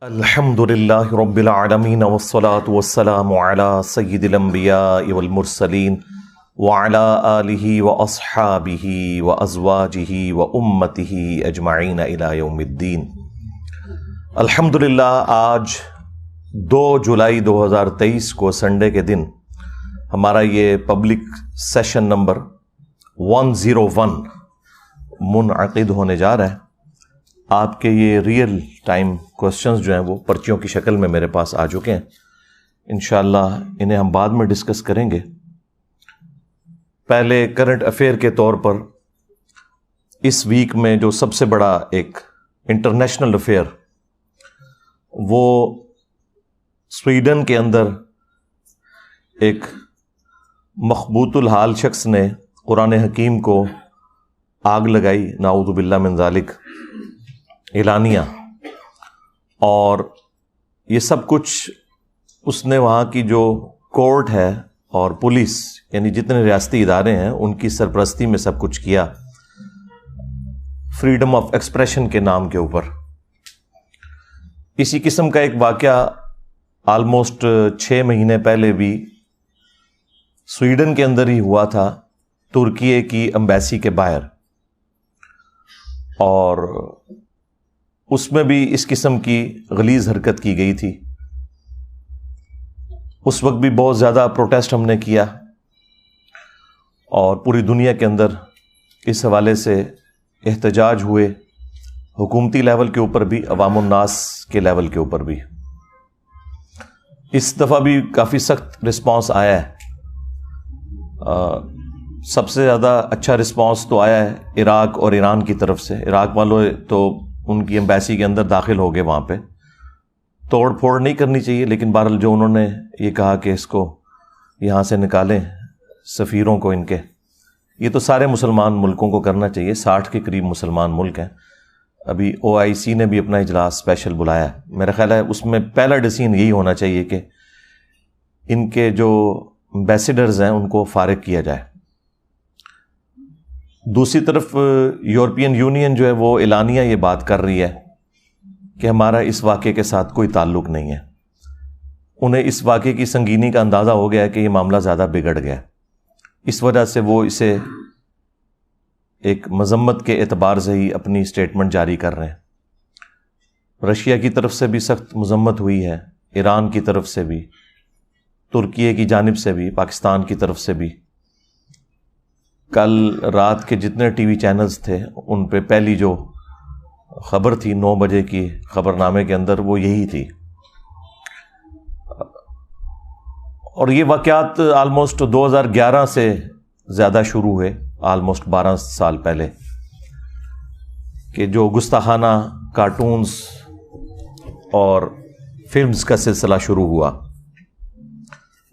الحمدللہ رب العالمین والصلاة والسلام علی سید الانبیاء والمرسلین وعلی آلہ واصحابہ وازواجہ وامتہ اجمعین الی یوم الدین۔ الحمدللہ آج 2 جولائی 2023 کو سنڈے کے دن ہمارا یہ پبلک سیشن نمبر 101 منعقد ہونے جا رہا ہے۔ آپ کے یہ ریئل ٹائم کوسچنز جو ہیں وہ پرچیوں کی شکل میں میرے پاس آ چکے ہیں، انشاءاللہ انہیں ہم بعد میں ڈسکس کریں گے۔ پہلے کرنٹ افیئر کے طور پر اس ویک میں جو سب سے بڑا ایک انٹرنیشنل افیئر وہ سویڈن کے اندر ایک مخبوط الحال شخص نے قرآن حکیم کو آگ لگائی، نعوذ باللہ من ذالک، اعلانیہ، اور یہ سب کچھ اس نے وہاں کی جو کورٹ ہے اور پولیس یعنی جتنے ریاستی ادارے ہیں ان کی سرپرستی میں سب کچھ کیا، فریڈم آف ایکسپریشن کے نام کے اوپر۔ اسی قسم کا ایک واقعہ آلموسٹ 6 مہینے پہلے بھی سویڈن کے اندر ہی ہوا تھا، ترکی کی ایمبیسی کے باہر، اور اس میں بھی اس قسم کی غلیظ حرکت کی گئی تھی۔ اس وقت بھی بہت زیادہ پروٹیسٹ ہم نے کیا اور پوری دنیا کے اندر اس حوالے سے احتجاج ہوئے، حکومتی لیول کے اوپر بھی، عوام الناس کے لیول کے اوپر بھی۔ اس دفعہ بھی کافی سخت رسپانس آیا ہے۔ سب سے زیادہ اچھا رسپانس تو آیا ہے عراق اور ایران کی طرف سے۔ عراق والوں تو ان کی ایمبیسی کے اندر داخل ہو گئے، وہاں پہ توڑ پھوڑ نہیں کرنی چاہیے، لیکن بہرحال جو انہوں نے یہ کہا کہ اس کو یہاں سے نکالیں سفیروں کو ان کے، یہ تو سارے مسلمان ملکوں کو کرنا چاہیے، 60 کے قریب مسلمان ملک ہیں۔ ابھی OIC نے بھی اپنا اجلاس اسپیشل بلایا ہے، میرا خیال ہے اس میں پہلا ڈیسیژن یہی ہونا چاہیے کہ ان کے جو ایمبیسیڈرز ہیں ان کو فارغ کیا جائے۔ دوسری طرف یورپین یونین جو ہے وہ اعلانیہ یہ بات کر رہی ہے کہ ہمارا اس واقعے کے ساتھ کوئی تعلق نہیں ہے۔ انہیں اس واقعے کی سنگینی کا اندازہ ہو گیا ہے کہ یہ معاملہ زیادہ بگڑ گیا، اس وجہ سے وہ اسے ایک مذمت کے اعتبار سے ہی اپنی اسٹیٹمنٹ جاری کر رہے ہیں۔ رشیا کی طرف سے بھی سخت مذمت ہوئی ہے، ایران کی طرف سے بھی، ترکی کی جانب سے بھی، پاکستان کی طرف سے بھی۔ کل رات کے جتنے ٹی وی چینلز تھے ان پہ پہلی جو خبر تھی 9 بجے کی خبر نامے کے اندر وہ یہی تھی۔ اور یہ واقعات آلموسٹ 2011 سے زیادہ شروع ہوئے، آلموسٹ 12 سال پہلے، کہ جو گستاخانہ کارٹونز اور فلمز کا سلسلہ شروع ہوا۔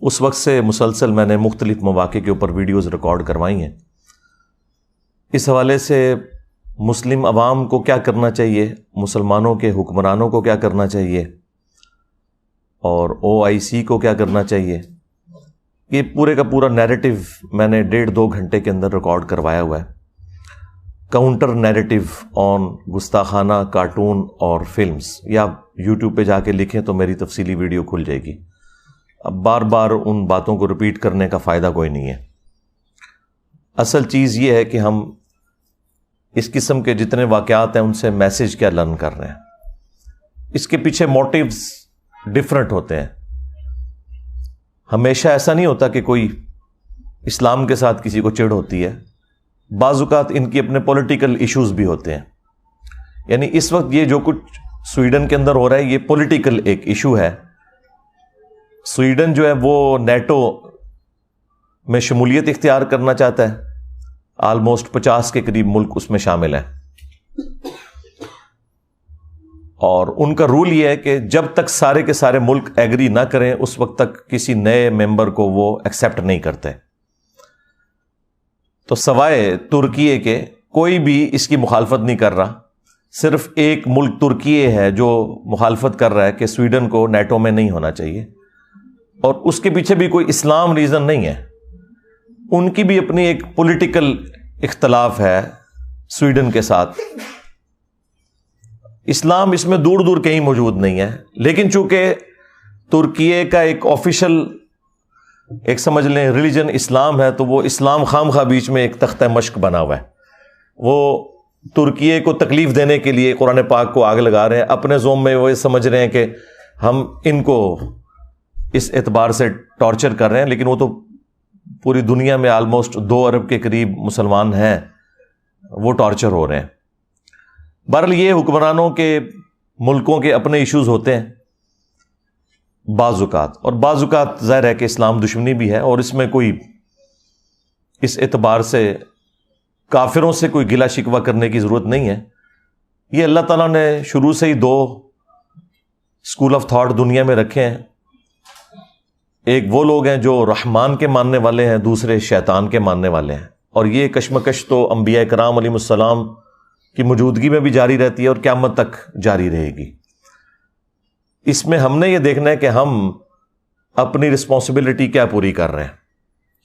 اس وقت سے مسلسل میں نے مختلف مواقع کے اوپر ویڈیوز ریکارڈ کروائی ہیں۔ اس حوالے سے مسلم عوام کو کیا کرنا چاہیے، مسلمانوں کے حکمرانوں کو کیا کرنا چاہیے، اور OIC کو کیا کرنا چاہیے، یہ پورے کا پورا نیریٹو میں نے 1.5-2 گھنٹے کے اندر ریکارڈ کروایا ہوا ہے۔ کاؤنٹر نیریٹو آن گستاخانہ کارٹون اور فلمز، یا YouTube پہ جا کے لکھیں تو میری تفصیلی ویڈیو کھل جائے گی۔ اب بار بار ان باتوں کو ریپیٹ کرنے کا فائدہ کوئی نہیں ہے۔ اصل چیز یہ ہے کہ ہم اس قسم کے جتنے واقعات ہیں ان سے میسج کیا لرن کر رہے ہیں۔ اس کے پیچھے موٹیوز ڈفرنٹ ہوتے ہیں۔ ہمیشہ ایسا نہیں ہوتا کہ کوئی اسلام کے ساتھ کسی کو چڑ ہوتی ہے، بعض اوقات ان کی اپنے پولیٹیکل ایشوز بھی ہوتے ہیں۔ یعنی اس وقت یہ جو کچھ سویڈن کے اندر ہو رہا ہے یہ پولیٹیکل ایک ایشو ہے۔ سویڈن جو ہے وہ نیٹو میں شمولیت اختیار کرنا چاہتا ہے، آلموسٹ 50 کے قریب ملک اس میں شامل ہیں، اور ان کا رول یہ ہے کہ جب تک سارے کے سارے ملک ایگری نہ کریں اس وقت تک کسی نئے ممبر کو وہ ایکسیپٹ نہیں کرتے۔ تو سوائے ترکی کے کوئی بھی اس کی مخالفت نہیں کر رہا، صرف ایک ملک ترکی ہے جو مخالفت کر رہا ہے کہ سویڈن کو نیٹو میں نہیں ہونا چاہیے، اور اس کے پیچھے بھی کوئی اسلام ریزن نہیں ہے، ان کی بھی اپنی ایک پولیٹیکل اختلاف ہے سویڈن کے ساتھ۔ اسلام اس میں دور دور کہیں موجود نہیں ہے، لیکن چونکہ ترکیے کا ایک آفیشل ایک سمجھ لیں ریلیجن اسلام ہے، تو وہ اسلام خام خواہ بیچ میں ایک تختہ مشق بنا ہوا ہے. وہ ترکیے کو تکلیف دینے کے لیے قرآن پاک کو آگ لگا رہے ہیں، اپنے زوم میں وہ سمجھ رہے ہیں کہ ہم ان کو اس اعتبار سے ٹارچر کر رہے ہیں، لیکن وہ تو پوری دنیا میں آلموسٹ 2 ارب کے قریب مسلمان ہیں، وہ ٹارچر ہو رہے ہیں. بہرحال یہ حکمرانوں کے ملکوں کے اپنے ایشوز ہوتے ہیں بعض اوقات، اور بعض اوقات ظاہر ہے کہ اسلام دشمنی بھی ہے، اور اس میں کوئی اس اعتبار سے کافروں سے کوئی گلہ شکوہ کرنے کی ضرورت نہیں ہے. یہ اللہ تعالیٰ نے شروع سے ہی 2 اسکول آف تھاٹ دنیا میں رکھے ہیں. ایک وہ لوگ ہیں جو رحمان کے ماننے والے ہیں، دوسرے شیطان کے ماننے والے ہیں، اور یہ کشمکش تو انبیاء کرام علیہ السلام کی موجودگی میں بھی جاری رہتی ہے اور قیامت تک جاری رہے گی. اس میں ہم نے یہ دیکھنا ہے کہ ہم اپنی رسپانسبلٹی کیا پوری کر رہے ہیں.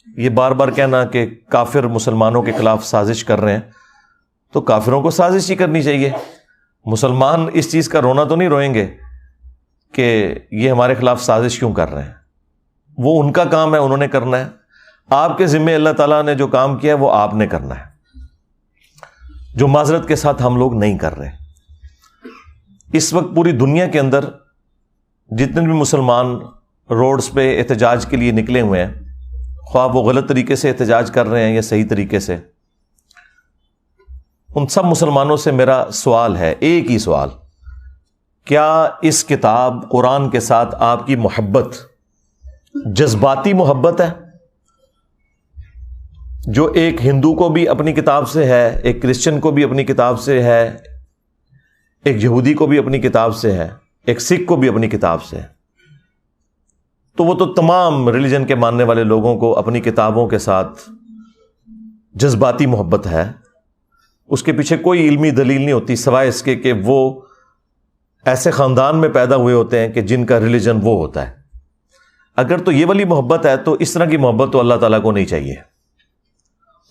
یہ بار بار کہنا کہ کافر مسلمانوں کے خلاف سازش کر رہے ہیں، تو کافروں کو سازش ہی کرنی چاہیے. مسلمان اس چیز کا رونا تو نہیں روئیں گے کہ یہ ہمارے خلاف سازش کیوں کر رہے ہیں. وہ ان کا کام ہے، انہوں نے کرنا ہے. آپ کے ذمہ اللہ تعالیٰ نے جو کام کیا ہے وہ آپ نے کرنا ہے، جو معذرت کے ساتھ ہم لوگ نہیں کر رہے. اس وقت پوری دنیا کے اندر جتنے بھی مسلمان روڈز پہ احتجاج کے لیے نکلے ہوئے ہیں، خواہ وہ غلط طریقے سے احتجاج کر رہے ہیں یا صحیح طریقے سے، ان سب مسلمانوں سے میرا سوال ہے، ایک ہی سوال: کیا اس کتاب قرآن کے ساتھ آپ کی محبت جذباتی محبت ہے، جو ایک ہندو کو بھی اپنی کتاب سے ہے، ایک کرسچن کو بھی اپنی کتاب سے ہے، ایک یہودی کو بھی اپنی کتاب سے ہے، ایک سکھ کو بھی اپنی کتاب سے ہے؟ تو وہ تو تمام ریلیجن کے ماننے والے لوگوں کو اپنی کتابوں کے ساتھ جذباتی محبت ہے. اس کے پیچھے کوئی علمی دلیل نہیں ہوتی سوائے اس کے کہ وہ ایسے خاندان میں پیدا ہوئے ہوتے ہیں کہ جن کا ریلیجن وہ ہوتا ہے. اگر تو یہ والی محبت ہے تو اس طرح کی محبت تو اللہ تعالیٰ کو نہیں چاہیے.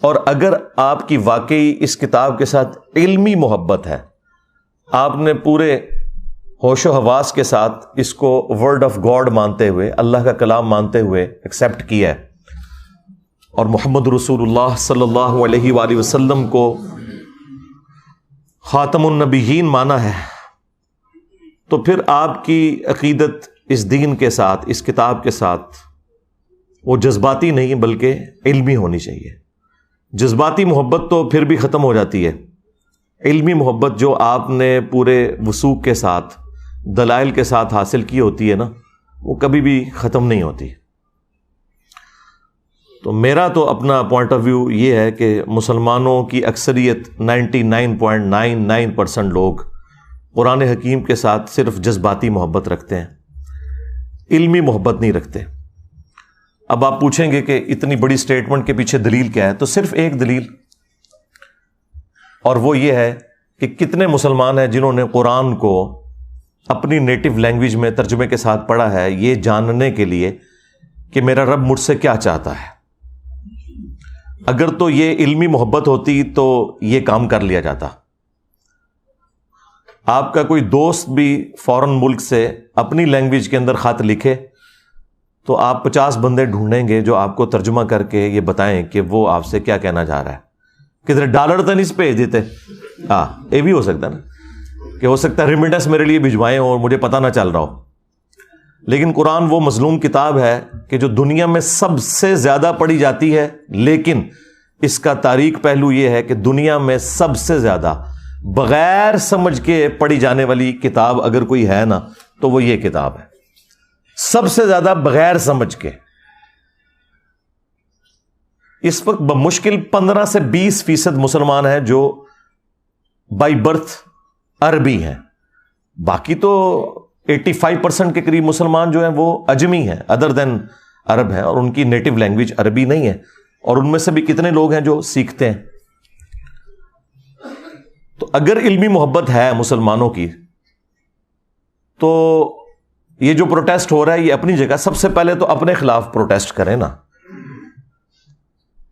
اور اگر آپ کی واقعی اس کتاب کے ساتھ علمی محبت ہے، آپ نے پورے ہوش و حواس کے ساتھ اس کو ورڈ آف گاڈ مانتے ہوئے، اللہ کا کلام مانتے ہوئے ایکسیپٹ کیا ہے، اور محمد رسول اللہ صلی اللہ علیہ وآلہ وسلم کو خاتم النبیین مانا ہے، تو پھر آپ کی عقیدت اس دین کے ساتھ، اس کتاب کے ساتھ، وہ جذباتی نہیں بلکہ علمی ہونی چاہیے. جذباتی محبت تو پھر بھی ختم ہو جاتی ہے. علمی محبت جو آپ نے پورے وثوق کے ساتھ، دلائل کے ساتھ حاصل کی ہوتی ہے نا، وہ کبھی بھی ختم نہیں ہوتی. تو میرا تو اپنا پوائنٹ آف ویو یہ ہے کہ مسلمانوں کی اکثریت 99.99% لوگ قرآن حکیم کے ساتھ صرف جذباتی محبت رکھتے ہیں، علمی محبت نہیں رکھتے. اب آپ پوچھیں گے کہ اتنی بڑی سٹیٹمنٹ کے پیچھے دلیل کیا ہے؟ تو صرف ایک دلیل، اور وہ یہ ہے کہ کتنے مسلمان ہیں جنہوں نے قرآن کو اپنی نیٹو لینگویج میں ترجمے کے ساتھ پڑھا ہے، یہ جاننے کے لیے کہ میرا رب مجھ سے کیا چاہتا ہے. اگر تو یہ علمی محبت ہوتی تو یہ کام کر لیا جاتا. آپ کا کوئی دوست بھی فورن ملک سے اپنی لینگویج کے اندر خط لکھے تو آپ 50 بندے ڈھونڈیں گے جو آپ کو ترجمہ کر کے یہ بتائیں کہ وہ آپ سے کیا کہنا چاہ رہا ہے. کدھر ڈالر تو نہیں بھیج دیتے؟ ہاں، یہ بھی ہو سکتا ہے نا کہ ہو سکتا ہے ریمیٹنس میرے لیے بھجوائیں اور مجھے پتہ نہ چل رہا ہو. لیکن قرآن وہ مظلوم کتاب ہے کہ جو دنیا میں سب سے زیادہ پڑھی جاتی ہے، لیکن اس کا تاریک پہلو یہ ہے کہ دنیا میں سب سے زیادہ بغیر سمجھ کے پڑھی جانے والی کتاب اگر کوئی ہے نا تو وہ یہ کتاب ہے. سب سے زیادہ بغیر سمجھ کے. اس وقت بمشکل 15 سے 20% مسلمان ہیں جو بائی برتھ عربی ہیں. باقی تو 85% کے قریب مسلمان جو ہیں وہ اجمی ہیں، ادر دین عرب ہیں، اور ان کی نیٹو لینگویج عربی نہیں ہے. اور ان میں سے بھی کتنے لوگ ہیں جو سیکھتے ہیں. تو اگر علمی محبت ہے مسلمانوں کی تو یہ جو پروٹیسٹ ہو رہا ہے یہ اپنی جگہ. سب سے پہلے تو اپنے خلاف پروٹیسٹ کریں نا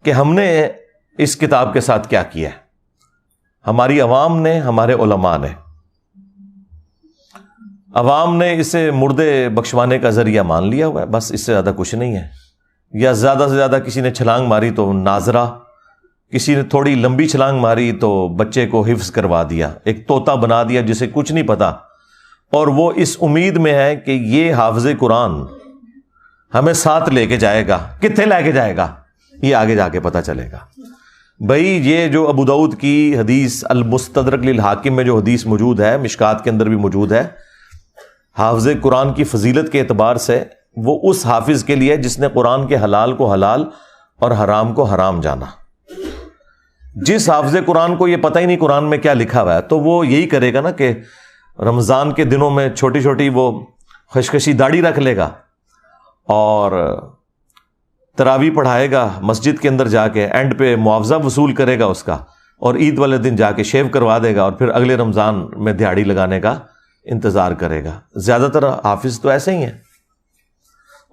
کہ ہم نے اس کتاب کے ساتھ کیا کیا ہے. ہماری عوام نے، ہمارے علماء نے. عوام نے اسے مردے بخشوانے کا ذریعہ مان لیا ہوا ہے، بس اس سے زیادہ کچھ نہیں ہے. یا زیادہ سے زیادہ کسی نے چھلانگ ماری تو ناظرہ، کسی نے تھوڑی لمبی چھلانگ ماری تو بچے کو حفظ کروا دیا، ایک طوطا بنا دیا جسے کچھ نہیں پتا، اور وہ اس امید میں ہے کہ یہ حافظ قرآن ہمیں ساتھ لے کے جائے گا. کتنے لے کے جائے گا یہ آگے جا کے پتا چلے گا. بھائی یہ جو ابو داؤد کی حدیث المستدرک للحاکم میں جو حدیث موجود ہے، مشکات کے اندر بھی موجود ہے، حافظ قرآن کی فضیلت کے اعتبار سے وہ اس حافظ کے لیے جس نے قرآن کے حلال کو حلال اور حرام کو حرام جانا. جس حافظ قرآن کو یہ پتہ ہی نہیں قرآن میں کیا لکھا ہوا ہے، تو وہ یہی کرے گا نا کہ رمضان کے دنوں میں چھوٹی چھوٹی وہ خشخشی داڑھی رکھ لے گا اور تراویح پڑھائے گا مسجد کے اندر جا کے، اینڈ پہ معاوضہ وصول کرے گا اس کا، اور عید والے دن جا کے شیو کروا دے گا، اور پھر اگلے رمضان میں دیہاڑی لگانے کا انتظار کرے گا. زیادہ تر حافظ تو ایسے ہی ہیں.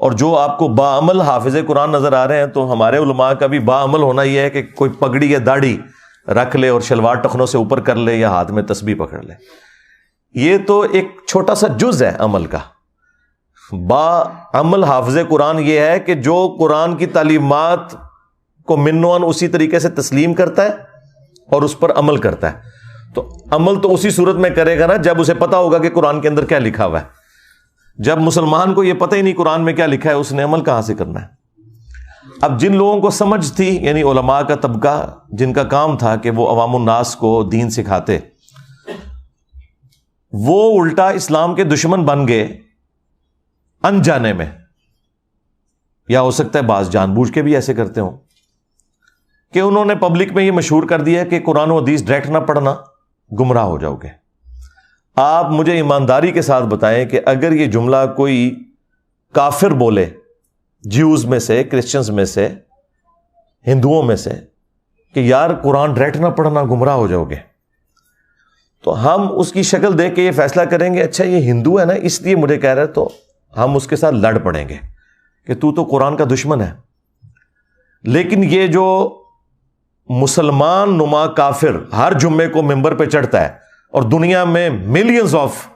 اور جو آپ کو باعمل حافظ قرآن نظر آ رہے ہیں، تو ہمارے علماء کا بھی باعمل ہونا یہ ہے کہ کوئی پگڑی یا داڑھی رکھ لے اور شلوار ٹخنوں سے اوپر کر لے یا ہاتھ میں تسبیح پکڑ لے. یہ تو ایک چھوٹا سا جز ہے عمل کا. باعمل حافظ قرآن یہ ہے کہ جو قرآن کی تعلیمات کو منوان اسی طریقے سے تسلیم کرتا ہے اور اس پر عمل کرتا ہے. تو عمل تو اسی صورت میں کرے گا نا جب اسے پتا ہوگا کہ قرآن کے اندر کیا لکھا ہوا ہے. جب مسلمان کو یہ پتہ ہی نہیں قرآن میں کیا لکھا ہے، اس نے عمل کہاں سے کرنا ہے؟ اب جن لوگوں کو سمجھ تھی، یعنی علماء کا طبقہ جن کا کام تھا کہ وہ عوام الناس کو دین سکھاتے، وہ الٹا اسلام کے دشمن بن گئے انجانے میں، یا ہو سکتا ہے بعض جان بوجھ کے بھی ایسے کرتے ہوں کہ انہوں نے پبلک میں یہ مشہور کر دیا کہ قرآن و حدیث ڈائریکٹ نہ پڑھنا، گمراہ ہو جاؤ گے. آپ مجھے ایمانداری کے ساتھ بتائیں کہ اگر یہ جملہ کوئی کافر بولے، جیوز میں سے، کرسچنز میں سے، ہندوؤں میں سے، کہ یار قرآن ڈائریکٹ نہ پڑھنا گمراہ ہو جاؤ گے، تو ہم اس کی شکل دیکھ کے یہ فیصلہ کریں گے اچھا یہ ہندو ہے نا اس لیے مجھے کہہ رہا ہے، تو ہم اس کے ساتھ لڑ پڑیں گے کہ تو قرآن کا دشمن ہے. لیکن یہ جو مسلمان نما کافر ہر جمعے کو ممبر پہ چڑھتا ہے اور دنیا میں ملینز آف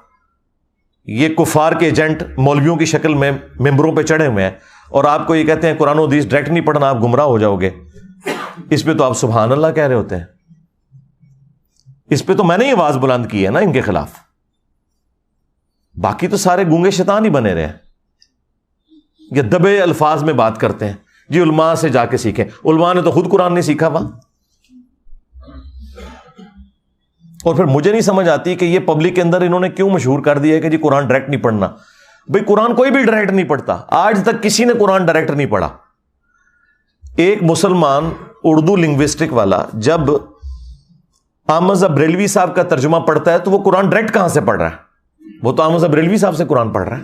یہ کفار کے ایجنٹ مولویوں کی شکل میں ممبروں پہ چڑھے ہوئے ہیں، اور آپ کو یہ کہتے ہیں قرآن و حدیث ڈائریکٹ نہیں پڑھنا آپ گمراہ ہو جاؤ گے، اس پہ تو آپ سبحان اللہ کہہ رہے ہوتے ہیں. اس پہ تو میں نے یہ آواز بلند کی ہے نا ان کے خلاف. باقی تو سارے گونگے شیطان ہی بنے رہے ہیں، یہ دبے الفاظ میں بات کرتے ہیں. جی علماء سے جا کے سیکھیں، علماء نے تو خود قرآن نہیں سیکھا وہاں. اور پھر مجھے نہیں سمجھ آتی کہ یہ پبلک کے اندر انہوں نے کیوں مشہور کر دیا ہے کہ جی قرآن ڈائریکٹ نہیں پڑھنا. بھئی قرآن کوئی بھی ڈائریکٹ نہیں پڑھتا، آج تک کسی نے قرآن ڈائریکٹ نہیں پڑھا. ایک مسلمان اردو لنگوسٹک والا جب احمد بریلوی صاحب کا ترجمہ پڑھتا ہے تو وہ قرآن ڈائریکٹ کہاں سے پڑھ رہا ہے؟ وہ تو احمد بریلوی صاحب سے قرآن پڑھ رہا ہے.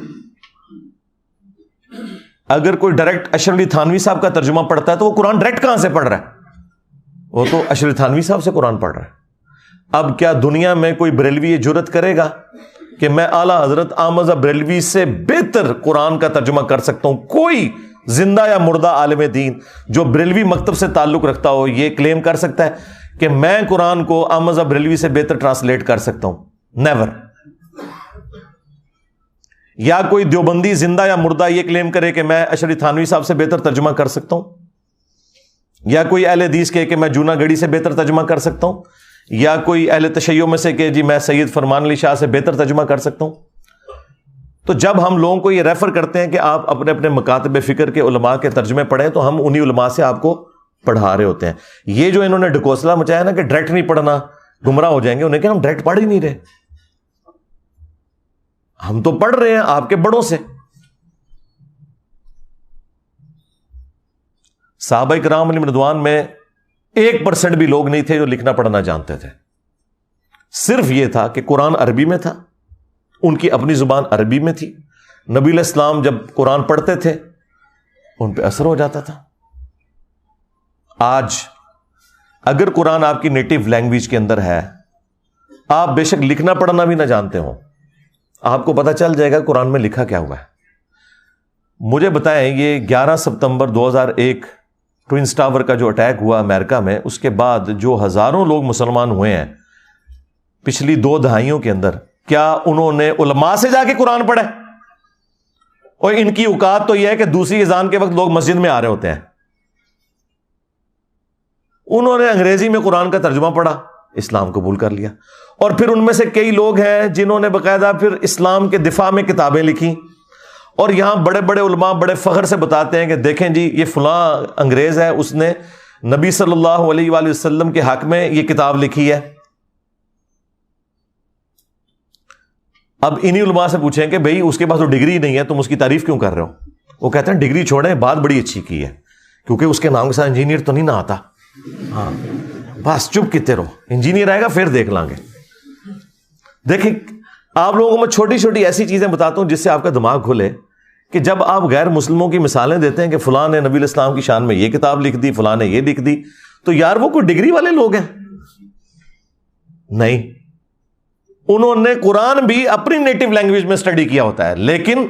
اگر کوئی ڈائریکٹ اشرف علی تھانوی صاحب کا ترجمہ پڑھتا ہے تو وہ قرآن ڈائریکٹ کہاں سے پڑھ رہا ہے؟ وہ تو اشرف علی تھانوی صاحب سے قرآن پڑھ رہا ہے. اب کیا دنیا میں کوئی بریلوی یہ جرت کرے گا کہ میں اعلیٰ حضرت احمد بریلوی سے بہتر قرآن کا ترجمہ کر سکتا ہوں؟ کوئی زندہ یا مردہ عالم دین جو بریلوی مکتب سے تعلق رکھتا ہو یہ کلیم کر سکتا ہے کہ میں قرآن کو احمد بریلوی سے بہتر ٹرانسلیٹ کر سکتا ہوں؟ نیور. یا کوئی دیوبندی زندہ یا مردہ یہ کلیم کرے کہ میں اشرف علی تھانوی صاحب سے بہتر ترجمہ کر سکتا ہوں؟ یا کوئی اہل حدیث کہے کہ میں جونا گڑھی سے بہتر ترجمہ کر سکتا ہوں؟ یا کوئی اہل تشیع میں سے کہ جی میں سید فرمان علی شاہ سے بہتر ترجمہ کر سکتا ہوں؟ تو جب ہم لوگوں کو یہ ریفر کرتے ہیں کہ آپ اپنے اپنے مکاتب فکر کے علماء کے ترجمے پڑھیں تو ہم انہی علماء سے آپ کو پڑھا رہے ہوتے ہیں. یہ جو انہوں نے ڈھکوسلا مچایا نا کہ ڈائریکٹ نہیں پڑھنا گمراہ ہو جائیں گے، انہیں کہ ہم ڈائریکٹ پڑھ ہی نہیں رہے، ہم تو پڑھ رہے ہیں آپ کے بڑوں سے. صحابہ کرام علیہم رضوان میں 1% بھی لوگ نہیں تھے جو لکھنا پڑھنا جانتے تھے. صرف یہ تھا کہ قرآن عربی میں تھا، ان کی اپنی زبان عربی میں تھی. نبی علیہ السلام جب قرآن پڑھتے تھے ان پہ اثر ہو جاتا تھا. آج اگر قرآن آپ کی نیٹو لینگویج کے اندر ہے، آپ بے شک لکھنا پڑھنا بھی نہ جانتے ہوں، آپ کو پتہ چل جائے گا قرآن میں لکھا کیا ہوا ہے. مجھے بتائیں یہ 11 ستمبر 2001 ٹوئنس ٹاور کا جو اٹیک ہوا امریکہ میں، اس کے بعد جو ہزاروں لوگ مسلمان ہوئے ہیں پچھلی 2 دہائیوں کے اندر، کیا انہوں نے علماء سے جا کے قرآن پڑھا؟ اور ان کی اوقات تو یہ ہے کہ دوسری اذان کے وقت لوگ مسجد میں آ رہے ہوتے ہیں. انہوں نے انگریزی میں قرآن کا ترجمہ پڑھا, اسلام قبول کر لیا. اور پھر ان میں سے کئی لوگ ہیں جنہوں نے باقاعدہ پھر اسلام کے دفاع میں کتابیں لکھی, اور یہاں بڑے بڑے علماء بڑے فخر سے بتاتے ہیں کہ دیکھیں جی یہ فلاں انگریز ہے, اس نے نبی صلی اللہ علیہ وآلہ وسلم کے حق میں یہ کتاب لکھی ہے. اب انہی علماء سے پوچھیں کہ بھئی اس کے پاس تو ڈگری نہیں ہے, تم اس کی تعریف کیوں کر رہے ہو؟ وہ کہتے ہیں ڈگری چھوڑیں, بات بڑی اچھی کی ہے, کیونکہ اس کے نام کے ساتھ انجینئر تو نہیں نہ آتا. ہاں بس چپ کیتے رہو, انجینئر آئے گا پھر دیکھ لیں گے. دیکھیں آپ لوگوں کو میں چھوٹی چھوٹی ایسی چیزیں بتاتا ہوں جس سے آپ کا دماغ کھلے, کہ جب آپ غیر مسلموں کی مثالیں دیتے ہیں کہ فلاں نے نبی الاسلام کی شان میں یہ کتاب لکھ دی, فلاں نے یہ لکھ دی, تو یار وہ کوئی ڈگری والے لوگ ہیں؟ نہیں, انہوں نے قرآن بھی اپنی نیٹو لینگویج میں اسٹڈی کیا ہوتا ہے, لیکن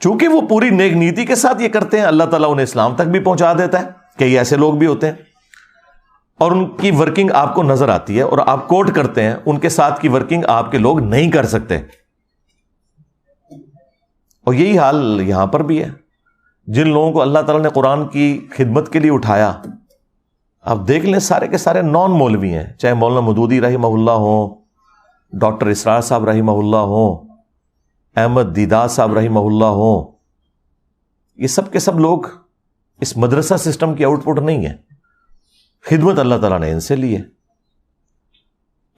چونکہ وہ پوری نیک نیتی کے ساتھ یہ کرتے ہیں, اللہ تعالیٰ انہیں اسلام تک بھی پہنچا دیتا ہے. کئی ایسے لوگ بھی ہوتے ہیں اور ان کی ورکنگ آپ کو نظر آتی ہے اور آپ کوٹ کرتے ہیں, ان کے ساتھ کی ورکنگ آپ کے لوگ نہیں کر سکتے. اور یہی حال یہاں پر بھی ہے. جن لوگوں کو اللہ تعالیٰ نے قرآن کی خدمت کے لیے اٹھایا, آپ دیکھ لیں سارے کے سارے نان مولوی ہیں, چاہے مولانا مودودی رحمہ اللہ ہوں, ڈاکٹر اسرار صاحب رحمہ اللہ ہوں, احمد دیدار صاحب رحمہ اللہ ہوں, یہ سب کے سب لوگ اس مدرسہ سسٹم کی آؤٹ پٹ نہیں ہے, خدمت اللہ تعالیٰ نے ان سے لی ہے.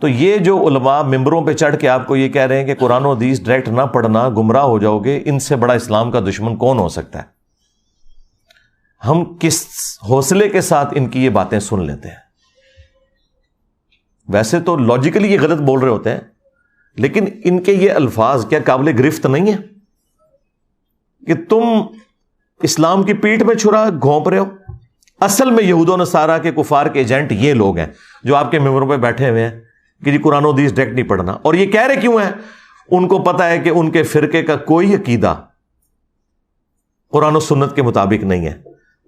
تو یہ جو علماء ممبروں پہ چڑھ کے آپ کو یہ کہہ رہے ہیں کہ قرآن و حدیث ڈائریکٹ نہ پڑھنا گمراہ ہو جاؤ گے, ان سے بڑا اسلام کا دشمن کون ہو سکتا ہے؟ ہم کس حوصلے کے ساتھ ان کی یہ باتیں سن لیتے ہیں. ویسے تو لاجیکلی یہ غلط بول رہے ہوتے ہیں, لیکن ان کے یہ الفاظ کیا قابل گرفت نہیں ہے کہ تم اسلام کی پیٹھ میں چھرا گھونپ رہے ہو؟ اصل میں یہود و نصارہ کے کفار کے ایجنٹ یہ لوگ ہیں جو آپ کے ممبروں پہ بیٹھے ہوئے ہیں کہ جی قرآن و حدیث ڈائریکٹ نہیں پڑھنا. اور یہ کہہ رہے کیوں ہیں؟ ان کو پتا ہے کہ ان کے فرقے کا کوئی عقیدہ قرآن و سنت کے مطابق نہیں ہے.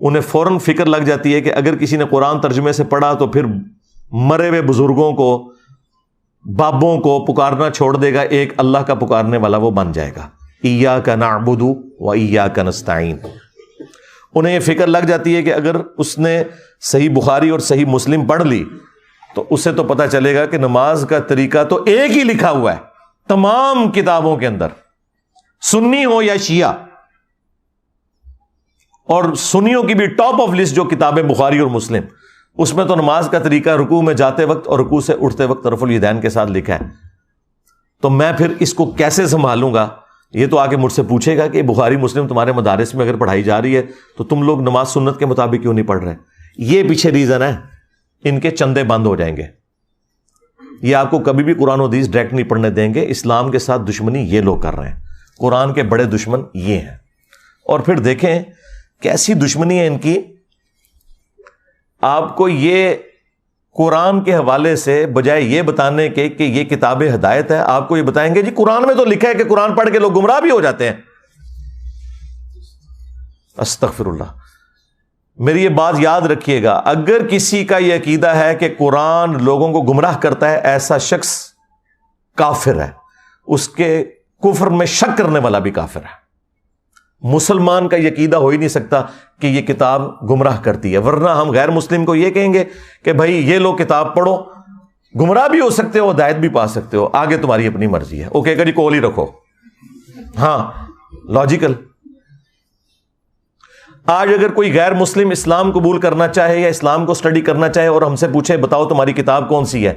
انہیں فوراً فکر لگ جاتی ہے کہ اگر کسی نے قرآن ترجمے سے پڑھا تو پھر مرے ہوئے بزرگوں کو, بابوں کو پکارنا چھوڑ دے گا, ایک اللہ کا پکارنے والا وہ بن جائے گا. ایاک نعبد و ایاک نستعین. انہیں یہ فکر لگ جاتی ہے کہ اگر اس نے صحیح بخاری اور صحیح مسلم پڑھ لی تو اسے تو پتہ چلے گا کہ نماز کا طریقہ تو ایک ہی لکھا ہوا ہے تمام کتابوں کے اندر, سنی ہو یا شیعہ. اور سنیوں کی بھی ٹاپ آف لسٹ جو کتابیں بخاری اور مسلم, اس میں تو نماز کا طریقہ رکوع میں جاتے وقت اور رکوع سے اٹھتے وقت رفع الیدین کے ساتھ لکھا ہے. تو میں پھر اس کو کیسے سنبھالوں گا؟ یہ تو آگے مجھ سے پوچھے گا کہ بخاری مسلم تمہارے مدارس میں اگر پڑھائی جا رہی ہے تو تم لوگ نماز سنت کے مطابق کیوں نہیں پڑھ رہے؟ یہ پیچھے ریزن ہے, ان کے چندے بند ہو جائیں گے. یہ آپ کو کبھی بھی قرآن و حدیث ڈائریکٹ نہیں پڑھنے دیں گے. اسلام کے ساتھ دشمنی یہ لوگ کر رہے ہیں, قرآن کے بڑے دشمن یہ ہیں. اور پھر دیکھیں کیسی دشمنی ہے ان کی. آپ کو یہ قرآن کے حوالے سے بجائے یہ بتانے کے کہ یہ کتاب ہدایت ہے, آپ کو یہ بتائیں گے جی قرآن میں تو لکھا ہے کہ قرآن پڑھ کے لوگ گمراہ بھی ہو جاتے ہیں. استغفر اللہ. میری یہ بات یاد رکھیے گا, اگر کسی کا یہ عقیدہ ہے کہ قرآن لوگوں کو گمراہ کرتا ہے, ایسا شخص کافر ہے. اس کے کفر میں شک کرنے والا بھی کافر ہے. مسلمان کا یہ عقیدہ ہو ہی نہیں سکتا کہ یہ کتاب گمراہ کرتی ہے, ورنہ ہم غیر مسلم کو یہ کہیں گے کہ بھائی یہ لو کتاب پڑھو, گمراہ بھی ہو سکتے ہو, ہدایت بھی پا سکتے ہو, آگے تمہاری اپنی مرضی ہے. اوکے جی کول ہی رکھو. ہاں لاجیکل. آج اگر کوئی غیر مسلم اسلام قبول کرنا چاہے یا اسلام کو سٹڈی کرنا چاہے اور ہم سے پوچھے بتاؤ تمہاری کتاب کون سی ہے,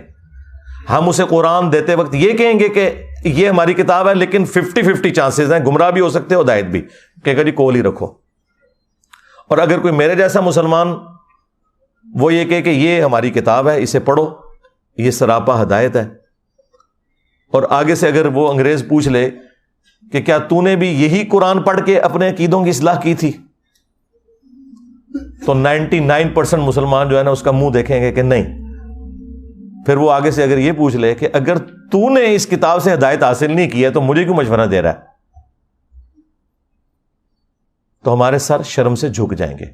ہم اسے قرآن دیتے وقت یہ کہیں گے کہ یہ ہماری کتاب ہے, لیکن 50-50 چانسز ہیں, گمراہ بھی ہو سکتے ہو, ہدایت بھی. کہ جی کول ہی رکھو. اور اگر کوئی میرے جیسا مسلمان وہ یہ کہے کہ یہ ہماری کتاب ہے, اسے پڑھو, یہ سراپا ہدایت ہے, اور آگے سے اگر وہ انگریز پوچھ لے کہ کیا تو نے بھی یہی قرآن پڑھ کے اپنے عقیدوں کی اصلاح کی تھی, تو 99% مسلمان جو ہے نا اس کا منہ دیکھیں گے کہ نہیں. پھر وہ آگے سے اگر یہ پوچھ لے کہ اگر تو نے اس کتاب سے ہدایت حاصل نہیں کی ہے تو مجھے کیوں مشورہ دے رہا ہے, تو ہمارے سر شرم سے جھک جائیں گے.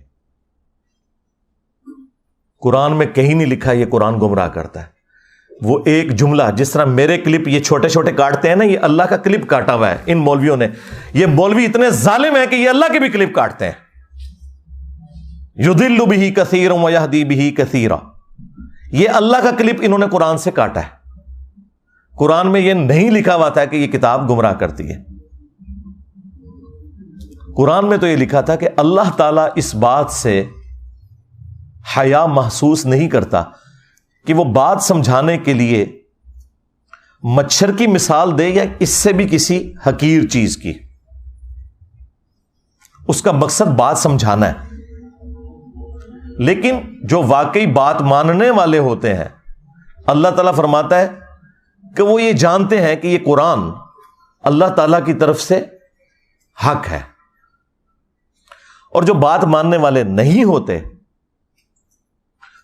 قرآن میں کہیں نہیں لکھا یہ قرآن گمراہ کرتا ہے. وہ ایک جملہ، جس طرح میرے کلپ یہ چھوٹے چھوٹے کاٹتے ہیں نا، یہ اللہ کا کلپ کاٹا ہوا ہے ان مولویوں نے. یہ مولوی اتنے ظالم ہیں کہ یہ اللہ کے بھی کلپ کاٹتے ہیں. یضل بہ کثیرا ویہدی بہ کثیرا، یہ اللہ کا کلپ انہوں نے قرآن سے کاٹا ہے. قرآن میں یہ نہیں لکھا ہوا تھا کہ یہ کتاب گمراہ کرتی ہے. قرآن میں تو یہ لکھا تھا کہ اللہ تعالیٰ اس بات سے حیا محسوس نہیں کرتا کہ وہ بات سمجھانے کے لیے مچھر کی مثال دے یا اس سے بھی کسی حقیر چیز کی. اس کا مقصد بات سمجھانا ہے. لیکن جو واقعی بات ماننے والے ہوتے ہیں، اللہ تعالیٰ فرماتا ہے کہ وہ یہ جانتے ہیں کہ یہ قرآن اللہ تعالیٰ کی طرف سے حق ہے. اور جو بات ماننے والے نہیں ہوتے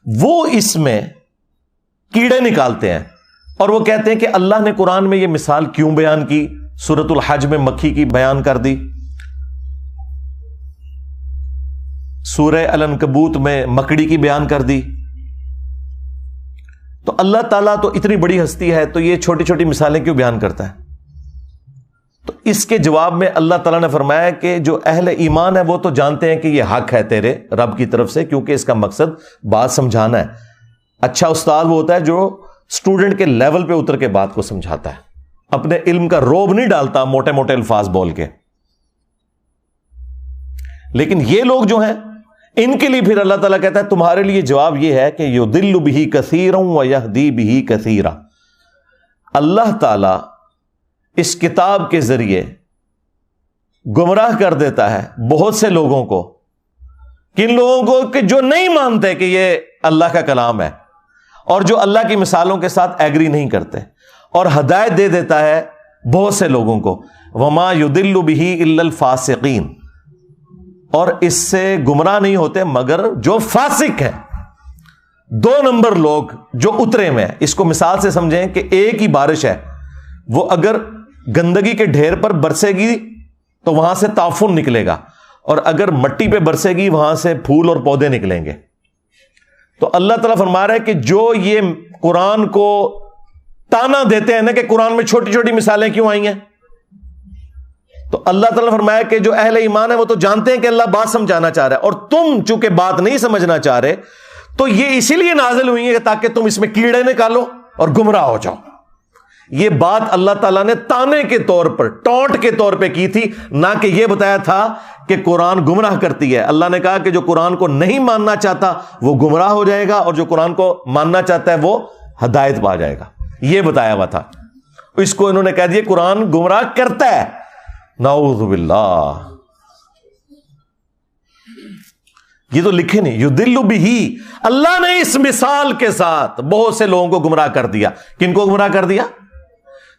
وہ اس میں کیڑے نکالتے ہیں اور وہ کہتے ہیں کہ اللہ نے قرآن میں یہ مثال کیوں بیان کی. سورۃ الحج میں مکھی کی بیان کر دی، سورہ العنکبوت میں مکڑی کی بیان کر دی. تو اللہ تعالیٰ تو اتنی بڑی ہستی ہے تو یہ چھوٹی چھوٹی مثالیں کیوں بیان کرتا ہے؟ تو اس کے جواب میں اللہ تعالیٰ نے فرمایا کہ جو اہل ایمان ہے وہ تو جانتے ہیں کہ یہ حق ہے تیرے رب کی طرف سے، کیونکہ اس کا مقصد بات سمجھانا ہے. اچھا استاد وہ ہوتا ہے جو اسٹوڈنٹ کے لیول پہ اتر کے بات کو سمجھاتا ہے، اپنے علم کا روب نہیں ڈالتا موٹے موٹے الفاظ بول کے. لیکن یہ لوگ جو ہیں ان کے لیے پھر اللہ تعالیٰ کہتا ہے تمہارے لیے جواب یہ ہے کہ یضل بہ کثیرا ویہدی بہ کثیرا. اللہ تعالیٰ اس کتاب کے ذریعے گمراہ کر دیتا ہے بہت سے لوگوں کو. کن لوگوں کو؟ کہ جو نہیں مانتے کہ یہ اللہ کا کلام ہے اور جو اللہ کی مثالوں کے ساتھ ایگری نہیں کرتے. اور ہدایت دے دیتا ہے بہت سے لوگوں کو. وما یضل بہ الا الفاسقین، اور اس سے گمراہ نہیں ہوتے مگر جو فاسق ہیں. 2 نمبر لوگ جو اترے میں. اس کو مثال سے سمجھیں کہ ایک ہی بارش ہے، وہ اگر گندگی کے ڈھیر پر برسے گی تو وہاں سے تعفن نکلے گا، اور اگر مٹی پہ برسے گی وہاں سے پھول اور پودے نکلیں گے. تو اللہ تعالیٰ فرما رہا ہے کہ جو یہ قرآن کو تانا دیتے ہیں نا کہ قرآن میں چھوٹی چھوٹی مثالیں کیوں آئی ہیں، تو اللہ تعالیٰ فرمایا کہ جو اہل ایمان ہے وہ تو جانتے ہیں کہ اللہ بات سمجھانا چاہ رہا ہے، اور تم چونکہ بات نہیں سمجھنا چاہ رہے تو یہ اسی لیے نازل ہوئی ہے تاکہ تم اس میں کیڑے نکالو اور گمراہ ہو جاؤ. یہ بات اللہ تعالیٰ نے تانے کے طور پر، ٹونٹ کے طور پہ کی تھی، نہ کہ یہ بتایا تھا کہ قرآن گمراہ کرتی ہے. اللہ نے کہا کہ جو قرآن کو نہیں ماننا چاہتا وہ گمراہ ہو جائے گا، اور جو قرآن کو ماننا چاہتا ہے وہ ہدایت پا جائے گا. یہ بتایا ہوا تھا. اس کو انہوں نے کہہ دیا قرآن گمراہ کرتا ہے. نعوذ باللہ. یہ تو لکھے نہیں. یضل بہ، اللہ نے اس مثال کے ساتھ بہت سے لوگوں کو گمراہ کر دیا. کن کو گمراہ کر دیا؟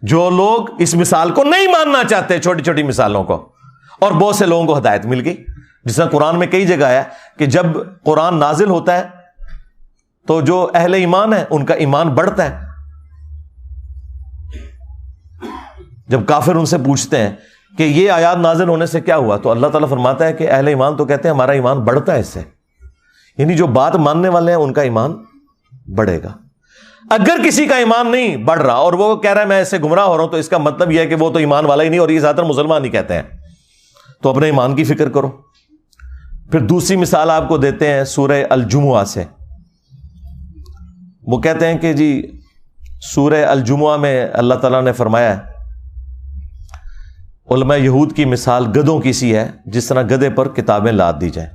جو لوگ اس مثال کو نہیں ماننا چاہتے، چھوٹی چھوٹی مثالوں کو. اور بہت سے لوگوں کو ہدایت مل گئی. جس طرح قرآن میں کئی جگہ ہے کہ جب قرآن نازل ہوتا ہے تو جو اہل ایمان ہے ان کا ایمان بڑھتا ہے. جب کافر ان سے پوچھتے ہیں کہ یہ آیات نازل ہونے سے کیا ہوا، تو اللہ تعالیٰ فرماتا ہے کہ اہل ایمان تو کہتے ہیں ہمارا ایمان بڑھتا ہے اس سے. یعنی جو بات ماننے والے ہیں ان کا ایمان بڑھے گا. اگر کسی کا ایمان نہیں بڑھ رہا اور وہ کہہ رہا ہے میں اس سے گمراہ ہو رہا ہوں، تو اس کا مطلب یہ ہے کہ وہ تو ایمان والا ہی نہیں، اور یہ زیادہ تر مسلمان ہی کہتے ہیں. تو اپنے ایمان کی فکر کرو. پھر دوسری مثال آپ کو دیتے ہیں سورہ الجمعہ سے. وہ کہتے ہیں کہ جی سورہ الجمعہ میں اللہ تعالیٰ نے فرمایا ہے علماء یہود کی مثال گدھوں کی سی ہے، جس طرح گدھے پر کتابیں لاد دی جائیں.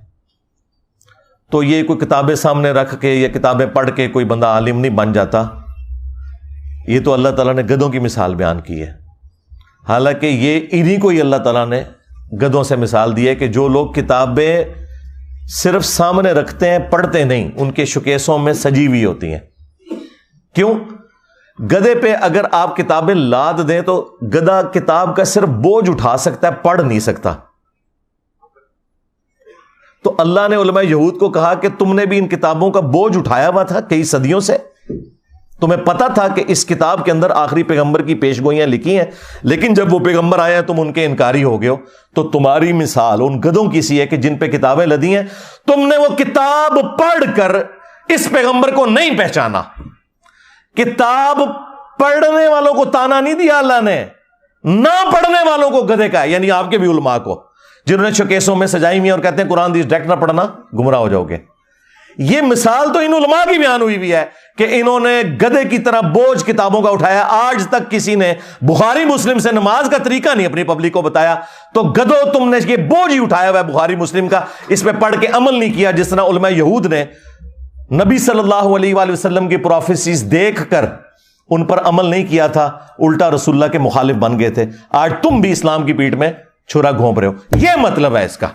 تو یہ کوئی کتابیں سامنے رکھ کے یا کتابیں پڑھ کے کوئی بندہ عالم نہیں بن جاتا. یہ تو اللہ تعالیٰ نے گدھوں کی مثال بیان کی ہے. حالانکہ یہ انہی کو ہی اللہ تعالیٰ نے گدھوں سے مثال دی ہے کہ جو لوگ کتابیں صرف سامنے رکھتے ہیں پڑھتے نہیں، ان کے شوکیسوں میں سجی ہوئی ہوتی ہیں. کیوں؟ گدھے پہ اگر آپ کتابیں لاد دیں تو گدھا کتاب کا صرف بوجھ اٹھا سکتا ہے، پڑھ نہیں سکتا. تو اللہ نے علماء یہود کو کہا کہ تم نے بھی ان کتابوں کا بوجھ اٹھایا ہوا تھا کئی صدیوں سے، تمہیں پتا تھا کہ اس کتاب کے اندر آخری پیغمبر کی پیشگوئیاں لکھی ہیں، لیکن جب وہ پیغمبر آئے ہیں تم ان کے انکاری ہو گئے ہو. تو تمہاری مثال ان گدھوں کی سی ہے کہ جن پہ کتابیں لدی ہیں، تم نے وہ کتاب پڑھ کر اس پیغمبر کو نہیں پہچانا. کتاب پڑھنے والوں کو تانا نہیں دیا اللہ نے، نہ پڑھنے والوں کو گدھے کا ہے، یعنی آپ کے بھی علماء کو جنہوں نے شوکیسوں میں سجائی ہوئی اور کہتے ہیں قرآن حدیث ڈائریکٹ نہ پڑھنا گمراہ ہو جاؤ گے۔ یہ مثال تو ان علماء کی بیان ہوئی بھی ہے کہ انہوں نے گدھے کی طرح بوجھ کتابوں کا اٹھایا۔ آج تک کسی نے بخاری مسلم سے نماز کا طریقہ نہیں اپنی پبلک کو بتایا، تو گدھو تم نے یہ بوجھ ہی اٹھایا ہوا ہے بخاری مسلم کا، اس پہ پڑھ کے عمل نہیں کیا، جس طرح علماء یہود نے نبی صلی اللہ علیہ وآلہ وسلم کی پروفیسیز دیکھ کر ان پر عمل نہیں کیا تھا، الٹا رسول اللہ کے مخالف بن گئے تھے۔ آج تم بھی اسلام کی پیٹھ میں چھرا گھونپ رہے ہو، یہ مطلب ہے اس کا۔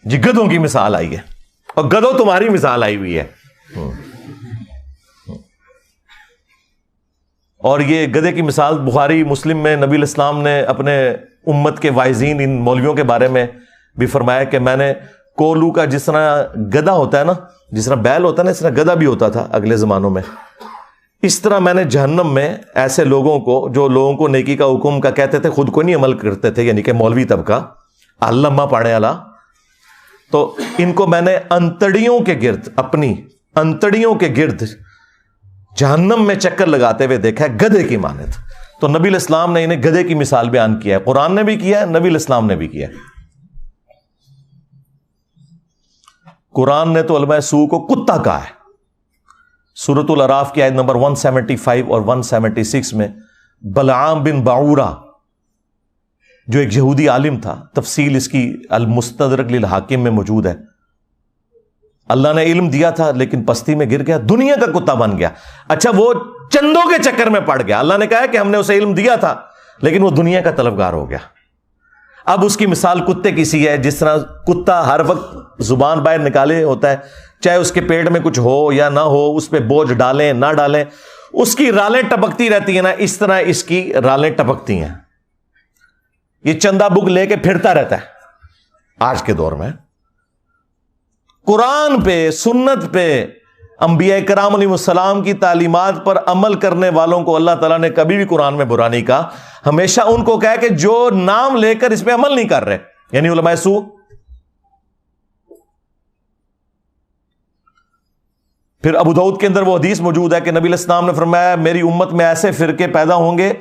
جی گدھوں کی مثال آئی ہے اور گدھو تمہاری مثال آئی ہوئی ہے، اور یہ گدھے کی مثال بخاری مسلم میں نبی الاسلام نے اپنے امت کے واعظین ان مولویوں کے بارے میں بھی فرمایا کہ میں نے کولو کا، جس طرح گدھا ہوتا ہے نا، جس طرح بیل ہوتا ہے نا، اس طرح گدھا بھی ہوتا تھا اگلے زمانوں میں، اس طرح میں نے جہنم میں ایسے لوگوں کو جو لوگوں کو نیکی کا حکم کا کہتے تھے، خود کو نہیں عمل کرتے تھے، یعنی کہ مولوی طبقہ علامہ پاڑے والا، تو ان کو میں نے انتڑیوں کے گرد، اپنی انتڑیوں کے گرد جہنم میں چکر لگاتے ہوئے دیکھا ہے، گدھے کی مانند۔ تو نبی الاسلام نے انہیں گدھے کی مثال بیان کیا ہے، قرآن نے بھی کیا ہے، نبی الاسلام نے بھی کیا ہے۔ قرآن نے تو علماء سوء کو کتا کہا ہے۔ سورۃ الاعراف کی آیت نمبر 175 اور 176 میں بلعام بن باعورہ جو ایک یہودی عالم تھا، تفصیل اس کی المستدرک للحاکم میں موجود ہے، اللہ نے علم دیا تھا لیکن پستی میں گر گیا، دنیا کا کتا بن گیا۔ اچھا وہ چندوں کے چکر میں پڑ گیا، اللہ نے کہا کہ ہم نے اسے علم دیا تھا لیکن وہ دنیا کا طلبگار ہو گیا۔ اب اس کی مثال کتے کی سی ہے، جس طرح کتا ہر وقت زبان باہر نکالے ہوتا ہے، چاہے اس کے پیٹ میں کچھ ہو یا نہ ہو، اس پہ بوجھ ڈالیں نہ ڈالیں، اس کی رالیں ٹپکتی رہتی ہیں نا، اس طرح اس کی رالیں ٹپکتی ہیں۔ یہ چندہ بک لے کے پھرتا رہتا ہے آج کے دور میں۔ قرآن پہ، سنت پہ، انبیاء کرام علیہ السلام کی تعلیمات پر عمل کرنے والوں کو اللہ تعالیٰ نے کبھی بھی قرآن میں برا نہیں کہا، ہمیشہ ان کو کہا کہ جو نام لے کر اس پہ عمل نہیں کر رہے، یعنی علماء سوء۔ پھر ابو داؤد کے اندر وہ حدیث موجود ہے کہ نبی علیہ السلام نے فرمایا میری امت میں ایسے فرقے پیدا ہوں گے،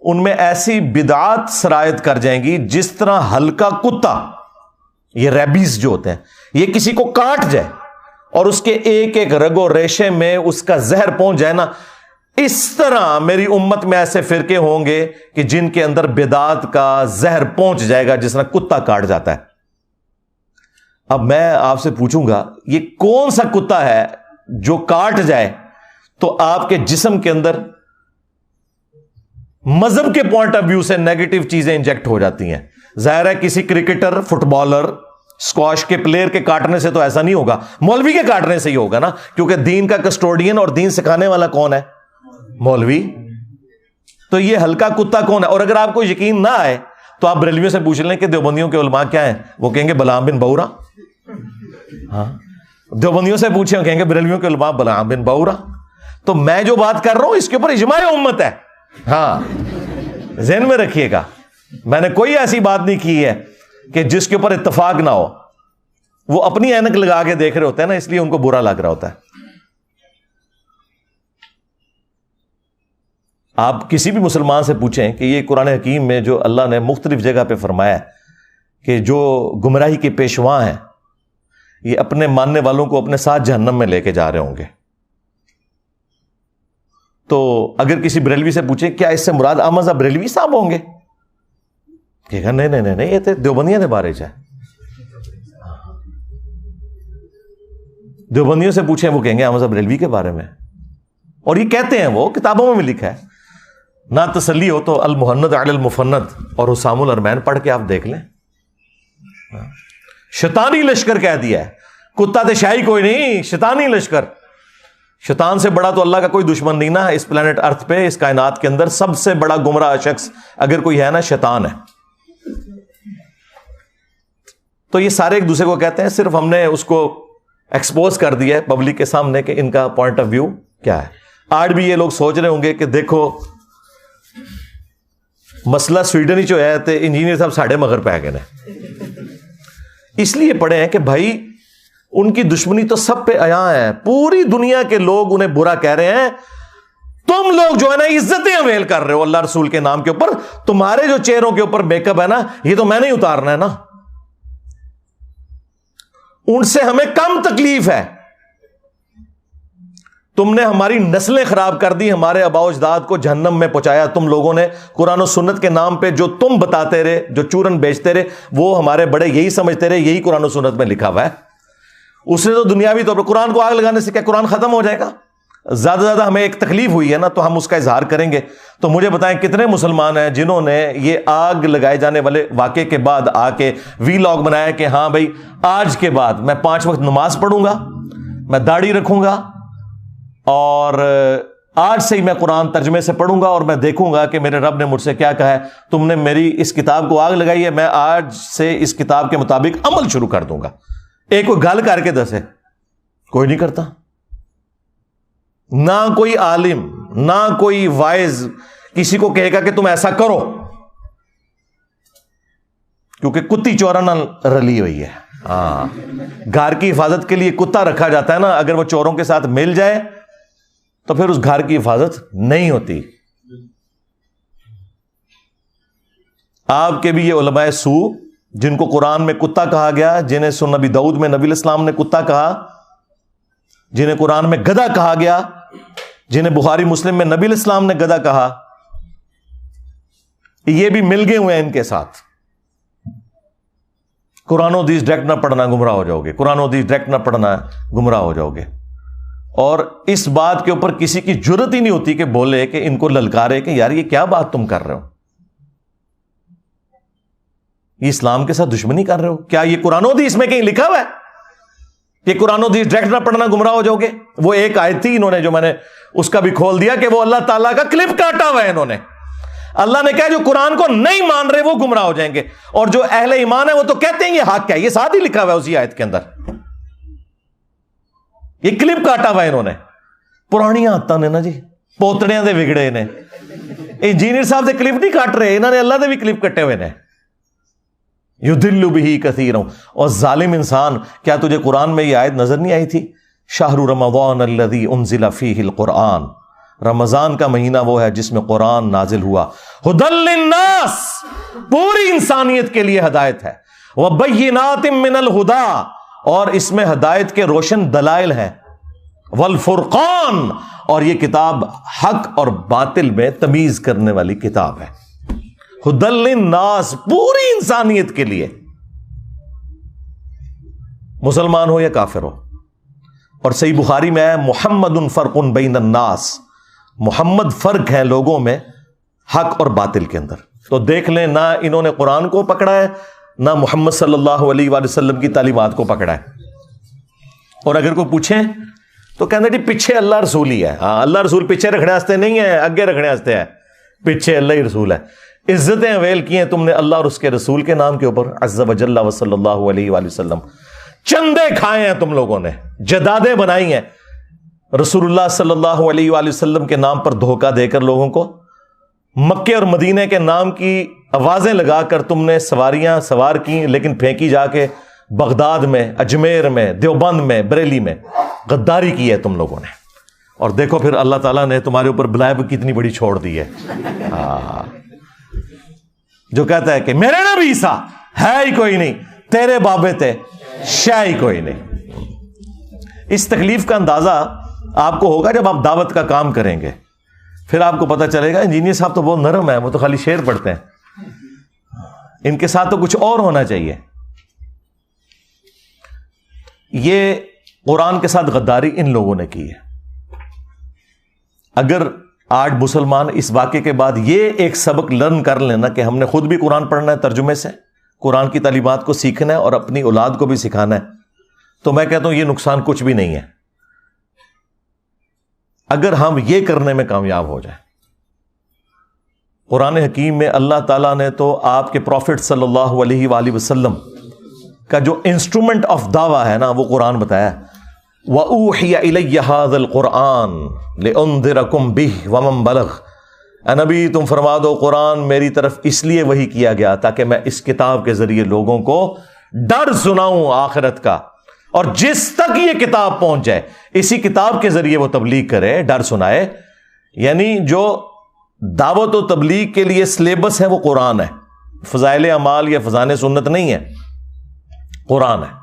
ان میں ایسی بدعات سرایت کر جائیں گی جس طرح ہلکا کتا، یہ ریبیز جو ہوتے ہیں، یہ کسی کو کاٹ جائے اور اس کے ایک ایک رگ و ریشے میں اس کا زہر پہنچ جائے نا، اس طرح میری امت میں ایسے فرقے ہوں گے کہ جن کے اندر بدعات کا زہر پہنچ جائے گا جس طرح کتا کاٹ جاتا ہے۔ اب میں آپ سے پوچھوں گا، یہ کون سا کتا ہے جو کاٹ جائے تو آپ کے جسم کے اندر مذہب کے پوائنٹ آف ویو سے نیگیٹو چیزیں انجیکٹ ہو جاتی ہیں؟ ظاہر ہے کسی کرکٹر، فٹ بالر، اسکواش کے پلیئر کے کاٹنے سے تو ایسا نہیں ہوگا، مولوی کے کاٹنے سے ہی ہوگا نا، کیونکہ دین کا کسٹوڈین اور دین سکھانے والا کون ہے؟ مولوی۔ تو یہ ہلکا کتا کون ہے؟ اور اگر آپ کو یقین نہ آئے تو آپ بریلویوں سے پوچھ لیں کہ دیوبندیوں کے علماء کیا ہیں، وہ کہیں گے بلعام بن باعورہ۔ ہاں، دیوبندیوں سے پوچھیں، کہیں گے بریلویوں کے علماء بلعام بن باعورہ۔ تو میں جو بات کر رہا ہوں اس کے اوپر اجماع امت ہے، ہاں ذہن میں رکھیے گا، میں نے کوئی ایسی بات نہیں کی ہے کہ جس کے اوپر اتفاق نہ ہو۔ وہ اپنی اینک لگا کے دیکھ رہے ہوتے ہیں نا، اس لیے ان کو برا لگ رہا ہوتا ہے۔ آپ کسی بھی مسلمان سے پوچھیں کہ یہ قرآن حکیم میں جو اللہ نے مختلف جگہ پہ فرمایا ہے کہ جو گمراہی کے پیشواں ہیں یہ اپنے ماننے والوں کو اپنے ساتھ جہنم میں لے کے جا رہے ہوں گے، تو اگر کسی بریلوی سے پوچھیں کیا اس سے مراد احمد بریلوی صاحب ہوں گے، کہے گا نہیں نہیں نہیں، یہ تو دیوبندیوں کے بارے ہے۔ دیوبندیوں سے پوچھیں وہ کہیں گے احمد بریلوی کے بارے میں، اور یہ کہتے ہیں، وہ کتابوں میں بھی لکھا ہے۔ نہ تسلی ہو تو المحند علی المفند اور حسام الارمین پڑھ کے آپ دیکھ لیں۔ شیطانی لشکر کہہ دیا ہے، کتا تے شاہی کوئی نہیں، شیطانی لشکر۔ شیطان سے بڑا تو اللہ کا کوئی دشمن نہیں نا، اس پلانٹ ارتھ پہ، اس کائنات کے اندر سب سے بڑا گمراہ شخص اگر کوئی ہے نا، شیطان ہے۔ تو یہ سارے ایک دوسرے کو کہتے ہیں، صرف ہم نے اس کو ایکسپوز کر دیا ہے پبلک کے سامنے کہ ان کا پوائنٹ آف ویو کیا ہے۔ آج بھی یہ لوگ سوچ رہے ہوں گے کہ دیکھو مسئلہ سویڈن ہی جو ہے تو انجینئر صاحب ساڑھے مگر پہ گئے ہیں، اس لیے پڑھے ہیں کہ بھائی ان کی دشمنی تو سب پہ عیاں ہے، پوری دنیا کے لوگ انہیں برا کہہ رہے ہیں، تم لوگ جو ہے نا عزتیں اویل کر رہے ہو اللہ رسول کے نام کے اوپر. تمہارے جو چہروں کے اوپر میک اپ ہے نا, یہ تو میں نہیں اتارنا ہے نا. ان سے ہمیں کم تکلیف ہے. تم نے ہماری نسلیں خراب کر دی, ہمارے آباء و اجداد کو جہنم میں پہنچایا تم لوگوں نے. قرآن و سنت کے نام پہ جو تم بتاتے رہے, جو چورن بیچتے رہے, وہ ہمارے بڑے یہی سمجھتے رہے یہی قرآن و سنت میں لکھا ہوا ہے. اس نے تو دنیاوی طور پر قرآن کو آگ لگانے سے کیا قرآن ختم ہو جائے گا؟ زیادہ زیادہ ہمیں ایک تکلیف ہوئی ہے نا, تو ہم اس کا اظہار کریں گے. تو مجھے بتائیں کتنے مسلمان ہیں جنہوں نے یہ آگ لگائے جانے والے واقعے کے بعد آ کے وی لاگ بنایا کہ ہاں بھائی آج کے بعد میں 5 وقت نماز پڑھوں گا, میں داڑھی رکھوں گا, اور آج سے ہی میں قرآن ترجمے سے پڑھوں گا, اور میں دیکھوں گا کہ میرے رب نے مجھ سے کیا کہا ہے. تم نے میری اس کتاب کو آگ لگائی ہے, میں آج سے اس کتاب کے مطابق عمل شروع کر دوں گا. ایک کوئی گل کر کے دسے, کوئی نہیں کرتا. نہ کوئی عالم, نہ کوئی وائز کسی کو کہے گا کہ تم ایسا کرو, کیونکہ کتی چورا نہ رلی ہوئی ہے. ہاں, گھر کی حفاظت کے لیے کتا رکھا جاتا ہے نا, اگر وہ چوروں کے ساتھ مل جائے تو پھر اس گھر کی حفاظت نہیں ہوتی. آپ کے بھی یہ علماء سو جن کو قرآن میں کتا کہا گیا, جنہیں سنن نبی داؤد میں نبی الاسلام نے کتا کہا, جنہیں قرآن میں گدھا کہا گیا, جنہیں بخاری مسلم میں نبی الاسلام نے گدھا کہا, یہ بھی مل گئے ہوئے ہیں ان کے ساتھ. قرآن و حدیث ڈائریکٹ نہ پڑھنا گمراہ ہو جاؤ گے, قرآن و حدیث ڈائریکٹ نہ پڑھنا گمراہ ہو جاؤ گے. اور اس بات کے اوپر کسی کی جرت ہی نہیں ہوتی کہ بولے, کہ ان کو للکارے کہ یار یہ کیا بات تم کر رہے ہو, یہ اسلام کے ساتھ دشمنی کر رہے ہو. کیا یہ قرآن و حدیث میں کہیں لکھا ہوا ہے کہ قرآن و حدیث ڈائریکٹ نہ پڑھنا گمراہ ہو جاؤ گے؟ وہ ایک آیت تھی, انہوں نے جو میں نے اس کا بھی کھول دیا کہ وہ اللہ تعالیٰ کا کلپ کاٹا ہوا ہے انہوں نے. اللہ نے کہا جو قرآن کو نہیں مان رہے وہ گمراہ ہو جائیں گے, اور جو اہل ایمان ہے وہ تو کہتے ہیں یہ حق ہے. یہ ساتھ ہی لکھا ہوا ہے اسی آیت کے اندر, یہ کلپ کاٹا ہوا ہے انہوں نے. پرانی عادتاں نے نا جی, پوتڑیاں دے وگڑے نے. انجینئر صاحب دے کلپ نہیں کاٹ رہے, انہوں نے اللہ دے بھی کلپ کٹے ہوئے نے. یضل بہ کثیرا. اور ظالم انسان, کیا تجھے قرآن میں یہ آیت نظر نہیں آئی تھی؟ شہر رمضان الذی انزل فیہ القرآن, رمضان کا مہینہ وہ ہے جس میں قرآن نازل ہوا. ھدی للناس, پوری انسانیت کے لیے ہدایت ہے. وبینات من الہدی, اور اس میں ہدایت کے روشن دلائل ہیں. والفرقان, اور یہ کتاب حق اور باطل میں تمیز کرنے والی کتاب ہے. ھدی للناس, پوری انسانیت کے لیے, مسلمان ہو یا کافر ہو. اور صحیح بخاری میں ہے محمد فرق بین الناس, محمد فرق ہے لوگوں میں حق اور باطل کے اندر. تو دیکھ لیں, نہ انہوں نے قرآن کو پکڑا ہے, نہ محمد صلی اللہ علیہ وآلہ وسلم کی تعلیمات کو پکڑا ہے. اور اگر کوئی پوچھیں تو کہتے جی پیچھے اللہ رسول ہی ہے. ہاں, اللہ رسول پیچھے رکھنے واسطے نہیں ہے, اگے رکھنے واسطے ہے. پیچھے اللہ ہی رسول ہے. عزتیں اویل کی ہیں تم نے اللہ اور اس کے رسول کے نام کے اوپر, عز وجل و صلی اللہ علیہ وآلہ وسلم. چندے کھائے ہیں تم لوگوں نے, جدادیں بنائی ہیں, رسول اللہ صلی اللہ علیہ وآلہ وسلم کے نام پر دھوکہ دے کر لوگوں کو, مکے اور مدینے کے نام کی آوازیں لگا کر تم نے سواریاں سوار کی, لیکن پھینکی جا کے بغداد میں, اجمیر میں, دیوبند میں, بریلی میں. غداری کی ہے تم لوگوں نے. اور دیکھو پھر اللہ تعالیٰ نے تمہارے اوپر بلائے کتنی بڑی چھوڑ دی ہے. جو کہتا ہے کہ میرے نبی عیسیٰ ہے ہی کوئی نہیں, تیرے بابے تھے شے ہی کوئی نہیں. اس تکلیف کا اندازہ آپ کو ہوگا جب آپ دعوت کا کام کریں گے. پھر آپ کو پتا چلے گا انجینئر صاحب تو بہت نرم ہے, وہ تو خالی شعر پڑھتے ہیں, ان کے ساتھ تو کچھ اور ہونا چاہیے. یہ قرآن کے ساتھ غداری ان لوگوں نے کی ہے. اگر آج مسلمان اس واقعے کے بعد یہ ایک سبق لرن کر لینا کہ ہم نے خود بھی قرآن پڑھنا ہے ترجمے سے, قرآن کی تعلیمات کو سیکھنا ہے اور اپنی اولاد کو بھی سکھانا ہے, تو میں کہتا ہوں یہ نقصان کچھ بھی نہیں ہے اگر ہم یہ کرنے میں کامیاب ہو جائیں. قرآن حکیم میں اللہ تعالیٰ نے تو آپ کے پروفٹ صلی اللہ علیہ وآلہ وسلم کا جو انسٹرومنٹ آف دعویٰ ہے نا, وہ قرآن بتایا. وَأُوحِيَ إِلَيَّ هَذَا الْقُرْآنُ لِأُنذِرَكُمْ بِهِ وَمَنْ بَلَغَ. اے نبی تم فرما دو قرآن میری طرف اس لیے وحی کیا گیا تاکہ میں اس کتاب کے ذریعے لوگوں کو ڈر سناؤں آخرت کا, اور جس تک یہ کتاب پہنچ جائے اسی کتاب کے ذریعے وہ تبلیغ کرے, ڈر سنائے. یعنی جو دعوت و تبلیغ کے لیے سلیبس ہے وہ قرآن ہے، فضائل اعمال یا فضائل سنت نہیں ہے، قرآن ہے۔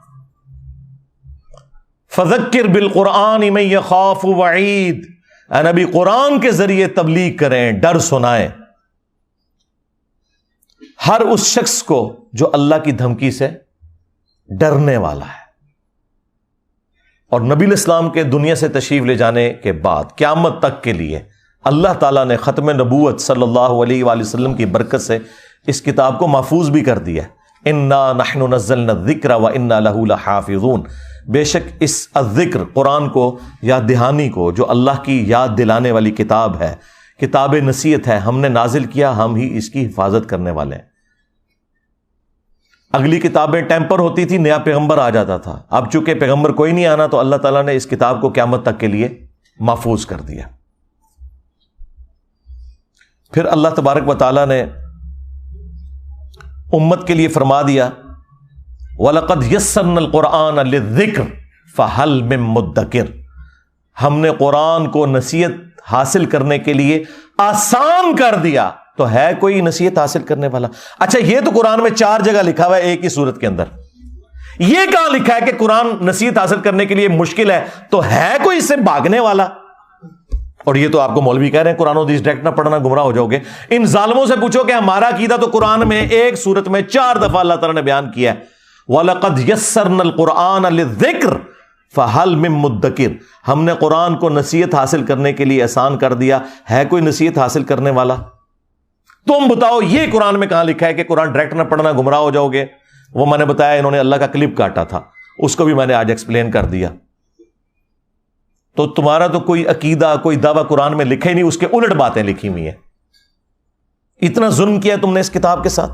فذکر بالقرآن من یخاف وعید، اے نبی قرآن کے ذریعے تبلیغ کریں، ڈر سنائیں ہر اس شخص کو جو اللہ کی دھمکی سے ڈرنے والا ہے۔ اور نبی الاسلام کے دنیا سے تشریف لے جانے کے بعد قیامت تک کے لیے اللہ تعالیٰ نے ختم نبوت صلی اللہ علیہ وآلہ وسلم کی برکت سے اس کتاب کو محفوظ بھی کر دیا ہے۔ انا نحن نزلنا الذکر وانا لہ لحافظون، بے شک اس الذکر قرآن کو، یاد دہانی کو، جو اللہ کی یاد دلانے والی کتاب ہے، کتاب نصیحت ہے، ہم نے نازل کیا، ہم ہی اس کی حفاظت کرنے والے ہیں۔ اگلی کتابیں ٹیمپر ہوتی تھی، نیا پیغمبر آ جاتا تھا، اب چونکہ پیغمبر کوئی نہیں آنا تو اللہ تعالیٰ نے اس کتاب کو قیامت تک کے لیے محفوظ کر دیا۔ پھر اللہ تبارک و تعالیٰ نے امت کے لیے فرما دیا وَلَقَدْ يَسَّرْنَا الْقُرْآنَ لِلذِّكْرِ فَهَلْ مِن مُدَّكِرٍ، ہم نے قرآن کو نصیحت حاصل کرنے کے لیے آسان کر دیا، تو ہے کوئی نصیحت حاصل کرنے والا؟ اچھا یہ تو قرآن میں 4 جگہ لکھا ہوا ہے ایک ہی سورت کے اندر، یہ کہاں لکھا ہے کہ قرآن نصیحت حاصل کرنے کے لیے مشکل ہے؟ تو ہے کوئی اس سے بھاگنے والا؟ اور یہ تو آپ کو مولوی کہہ رہے ہیں قرآن و حدیث ڈائریکٹ نہ پڑھنا گمراہ ہو جاؤ گے۔ ان ظالموں سے پوچھو کہ ہمارا عقیدہ تو قرآن میں ایک سورت میں 4 دفعہ اللہ تعالیٰ نے بیان کیا ہے وَلَقَدْ يَسَّرْنَا الْقُرْآنَ لِلذِّكْرِ فَهَلْ مِن مُدَّكِرٍ، ہم نے قرآن کو نصیحت حاصل کرنے کے لیے آسان کر دیا، ہے کوئی نصیحت حاصل کرنے والا؟ تم بتاؤ یہ قرآن میں کہاں لکھا ہے کہ قرآن ڈائریکٹ نہ پڑھنا گمراہ ہو جاؤ گے؟ وہ میں نے بتایا انہوں نے اللہ کا کلپ کاٹا تھا، اس کو بھی میں نے آج ایکسپلین کر دیا۔ تو تمہارا تو کوئی عقیدہ، کوئی دعویٰ قرآن میں لکھے نہیں، اس کے الٹ باتیں لکھی ہوئی ہیں۔ اتنا ظلم کیا تم نے اس کتاب کے ساتھ،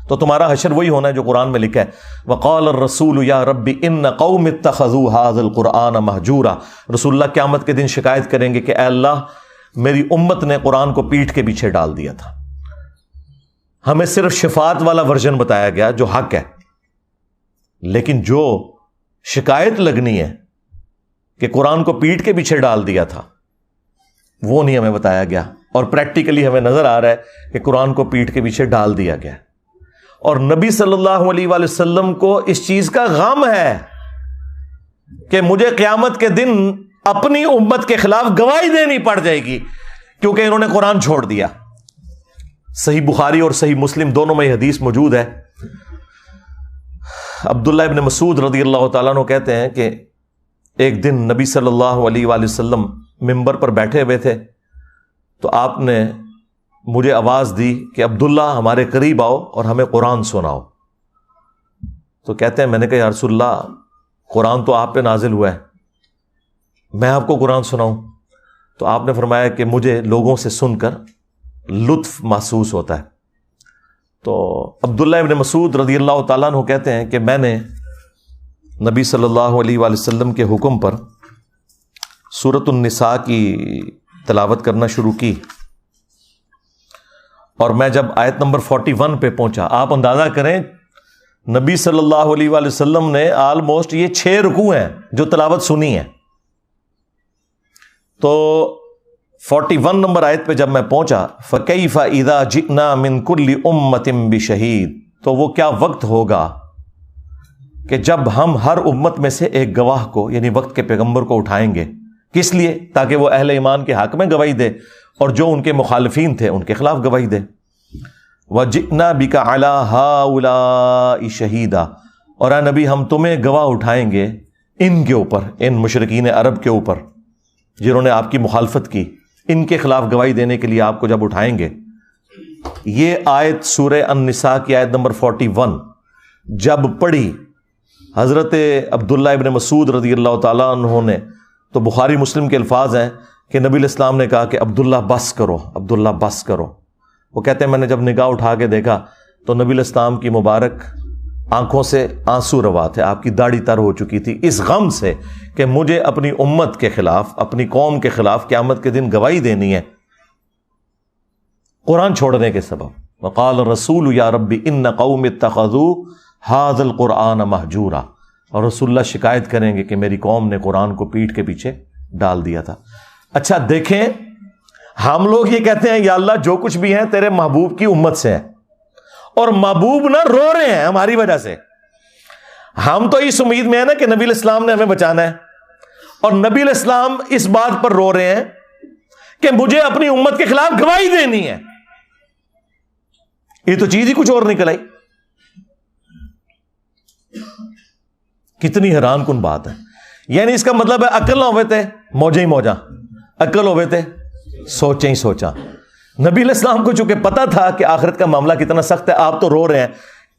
تو تمہارا حشر وہی ہونا ہے جو قرآن میں لکھا ہے وقال الرسول یا رب ان قوم اتخذوا هذا القرآن مہجورا، رسول اللہ قیامت کے دن شکایت کریں گے کہ اے اللہ میری امت نے قرآن کو پیٹھ کے پیچھے ڈال دیا تھا، ہمیں صرف شفاعت والا ورژن بتایا گیا جو حق ہے، لیکن جو شکایت لگنی ہے کہ قرآن کو پیٹھ کے پیچھے ڈال دیا تھا وہ نہیں ہمیں بتایا گیا، اور پریکٹیکلی ہمیں نظر آ رہا ہے کہ قرآن کو پیٹھ کے پیچھے ڈال دیا گیا۔ اور نبی صلی اللہ علیہ وآلہ وسلم کو اس چیز کا غم ہے کہ مجھے قیامت کے دن اپنی امت کے خلاف گواہی دینی پڑ جائے گی کیونکہ انہوں نے قرآن چھوڑ دیا۔ صحیح بخاری اور صحیح مسلم دونوں میں یہ حدیث موجود ہے۔ عبداللہ ابن مسعود رضی اللہ تعالیٰ عنہ کہتے ہیں کہ ایک دن نبی صلی اللہ علیہ وآلہ وسلم منبر پر بیٹھے ہوئے تھے تو آپ نے مجھے آواز دی کہ عبداللہ ہمارے قریب آؤ اور ہمیں قرآن سناؤ۔ تو کہتے ہیں میں نے کہا یا رسول اللہ قرآن تو آپ پہ نازل ہوا ہے، میں آپ کو قرآن سناؤں؟ تو آپ نے فرمایا کہ مجھے لوگوں سے سن کر لطف محسوس ہوتا ہے۔ تو عبداللہ ابن مسعود رضی اللہ تعالیٰ عنہ کہتے ہیں کہ میں نے نبی صلی اللہ علیہ وآلہ وسلم کے حکم پر سورۃ النساء کی تلاوت کرنا شروع کی، اور میں جب آیت نمبر 41 پہ پہنچا، آپ اندازہ کریں نبی صلی اللہ علیہ وآلہ وسلم نے آلموسٹ یہ 6 رکوع ہیں جو تلاوت سنی ہے، تو 41 نمبر آیت پہ جب میں پہنچا فَكَيْفَ إِذَا جِئْنَا مِن كُلِّ أُمَّةٍ بِشَهِيدٍ، تو وہ کیا وقت ہوگا کہ جب ہم ہر امت میں سے ایک گواہ کو یعنی وقت کے پیغمبر کو اٹھائیں گے، کس لیے؟ تاکہ وہ اہل ایمان کے حق میں گواہی دے اور جو ان کے مخالفین تھے ان کے خلاف گواہی دے۔ وَجِئْنَا بِكَ عَلَىٰ هَٰؤُلَاءِ شَهِيدًا، اور اے نبی ہم تمہیں گواہ اٹھائیں گے ان کے اوپر، ان مشرکین عرب کے اوپر جنہوں نے آپ کی مخالفت کی، ان کے خلاف گواہی دینے کے لیے آپ کو جب اٹھائیں گے۔ یہ آیت سورہ النساء کی آیت نمبر 41 جب پڑھی حضرت عبداللہ ابن مسعود رضی اللہ تعالیٰ عنہ نے، تو بخاری مسلم کے الفاظ ہیں کہ نبی الاسلام نے کہا کہ عبداللہ بس کرو، عبداللہ بس کرو۔ وہ کہتے ہیں میں نے جب نگاہ اٹھا کے دیکھا تو نبی الاسلام کی مبارک آنکھوں سے آنسو روا تھے، آپ کی داڑھی تر ہو چکی تھی اس غم سے کہ مجھے اپنی امت کے خلاف، اپنی قوم کے خلاف قیامت کے دن گواہی دینی ہے قرآن چھوڑنے کے سبب۔ وقال الرسول یا رب ان قوم اتخذوا هذا القرآن مہجورا، اور رسول اللہ شکایت کریں گے کہ میری قوم نے قرآن کو پیٹھ کے پیچھے ڈال دیا تھا۔ اچھا دیکھیں ہم لوگ یہ کہتے ہیں یا اللہ جو کچھ بھی ہیں تیرے محبوب کی امت سے ہیں، اور محبوب نہ رو رہے ہیں ہماری وجہ سے. ہم تو اس امید میں ہیں نا کہ نبی علیہ السلام نے ہمیں بچانا ہے، اور نبی علیہ السلام اس بات پر رو رہے ہیں کہ مجھے اپنی امت کے خلاف گواہی دینی ہے. یہ تو چیز ہی کچھ اور نکل آئی. کتنی حیران کن بات ہے. یعنی اس کا مطلب ہے عقل نہ ہوئے تھے موجیں ہی موجاں، عقل ہوئے تھے سوچیں ہی سوچاں. نبی علیہ السلام کو چونکہ پتا تھا کہ آخرت کا معاملہ کتنا سخت ہے، آپ تو رو رہے ہیں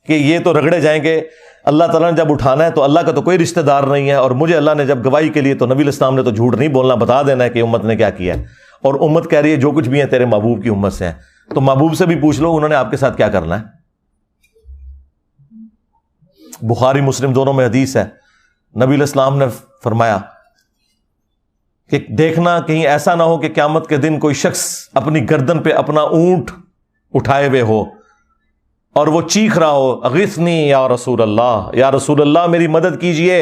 کہ یہ تو رگڑے جائیں گے، اللہ تعالیٰ نے جب اٹھانا ہے تو اللہ کا تو کوئی رشتہ دار نہیں ہے، اور مجھے اللہ نے جب گواہی کے لیے تو نبی علیہ السلام نے تو جھوٹ نہیں بولنا، بتا دینا ہے کہ امت نے کیا کیا ہے. اور امت کہہ رہی ہے جو کچھ بھی ہے تیرے محبوب کی امت سے ہیں. تو محبوب سے بھی پوچھ لو انہوں نے آپ کے ساتھ کیا کرنا ہے. بخاری مسلم دونوں میں حدیث ہے، نبی علیہ السلام نے فرمایا کہ دیکھنا کہیں ایسا نہ ہو کہ قیامت کے دن کوئی شخص اپنی گردن پہ اپنا اونٹ اٹھائے ہوئے ہو اور وہ چیخ رہا ہو اغثنی یا رسول اللہ، یا رسول اللہ میری مدد کیجئے،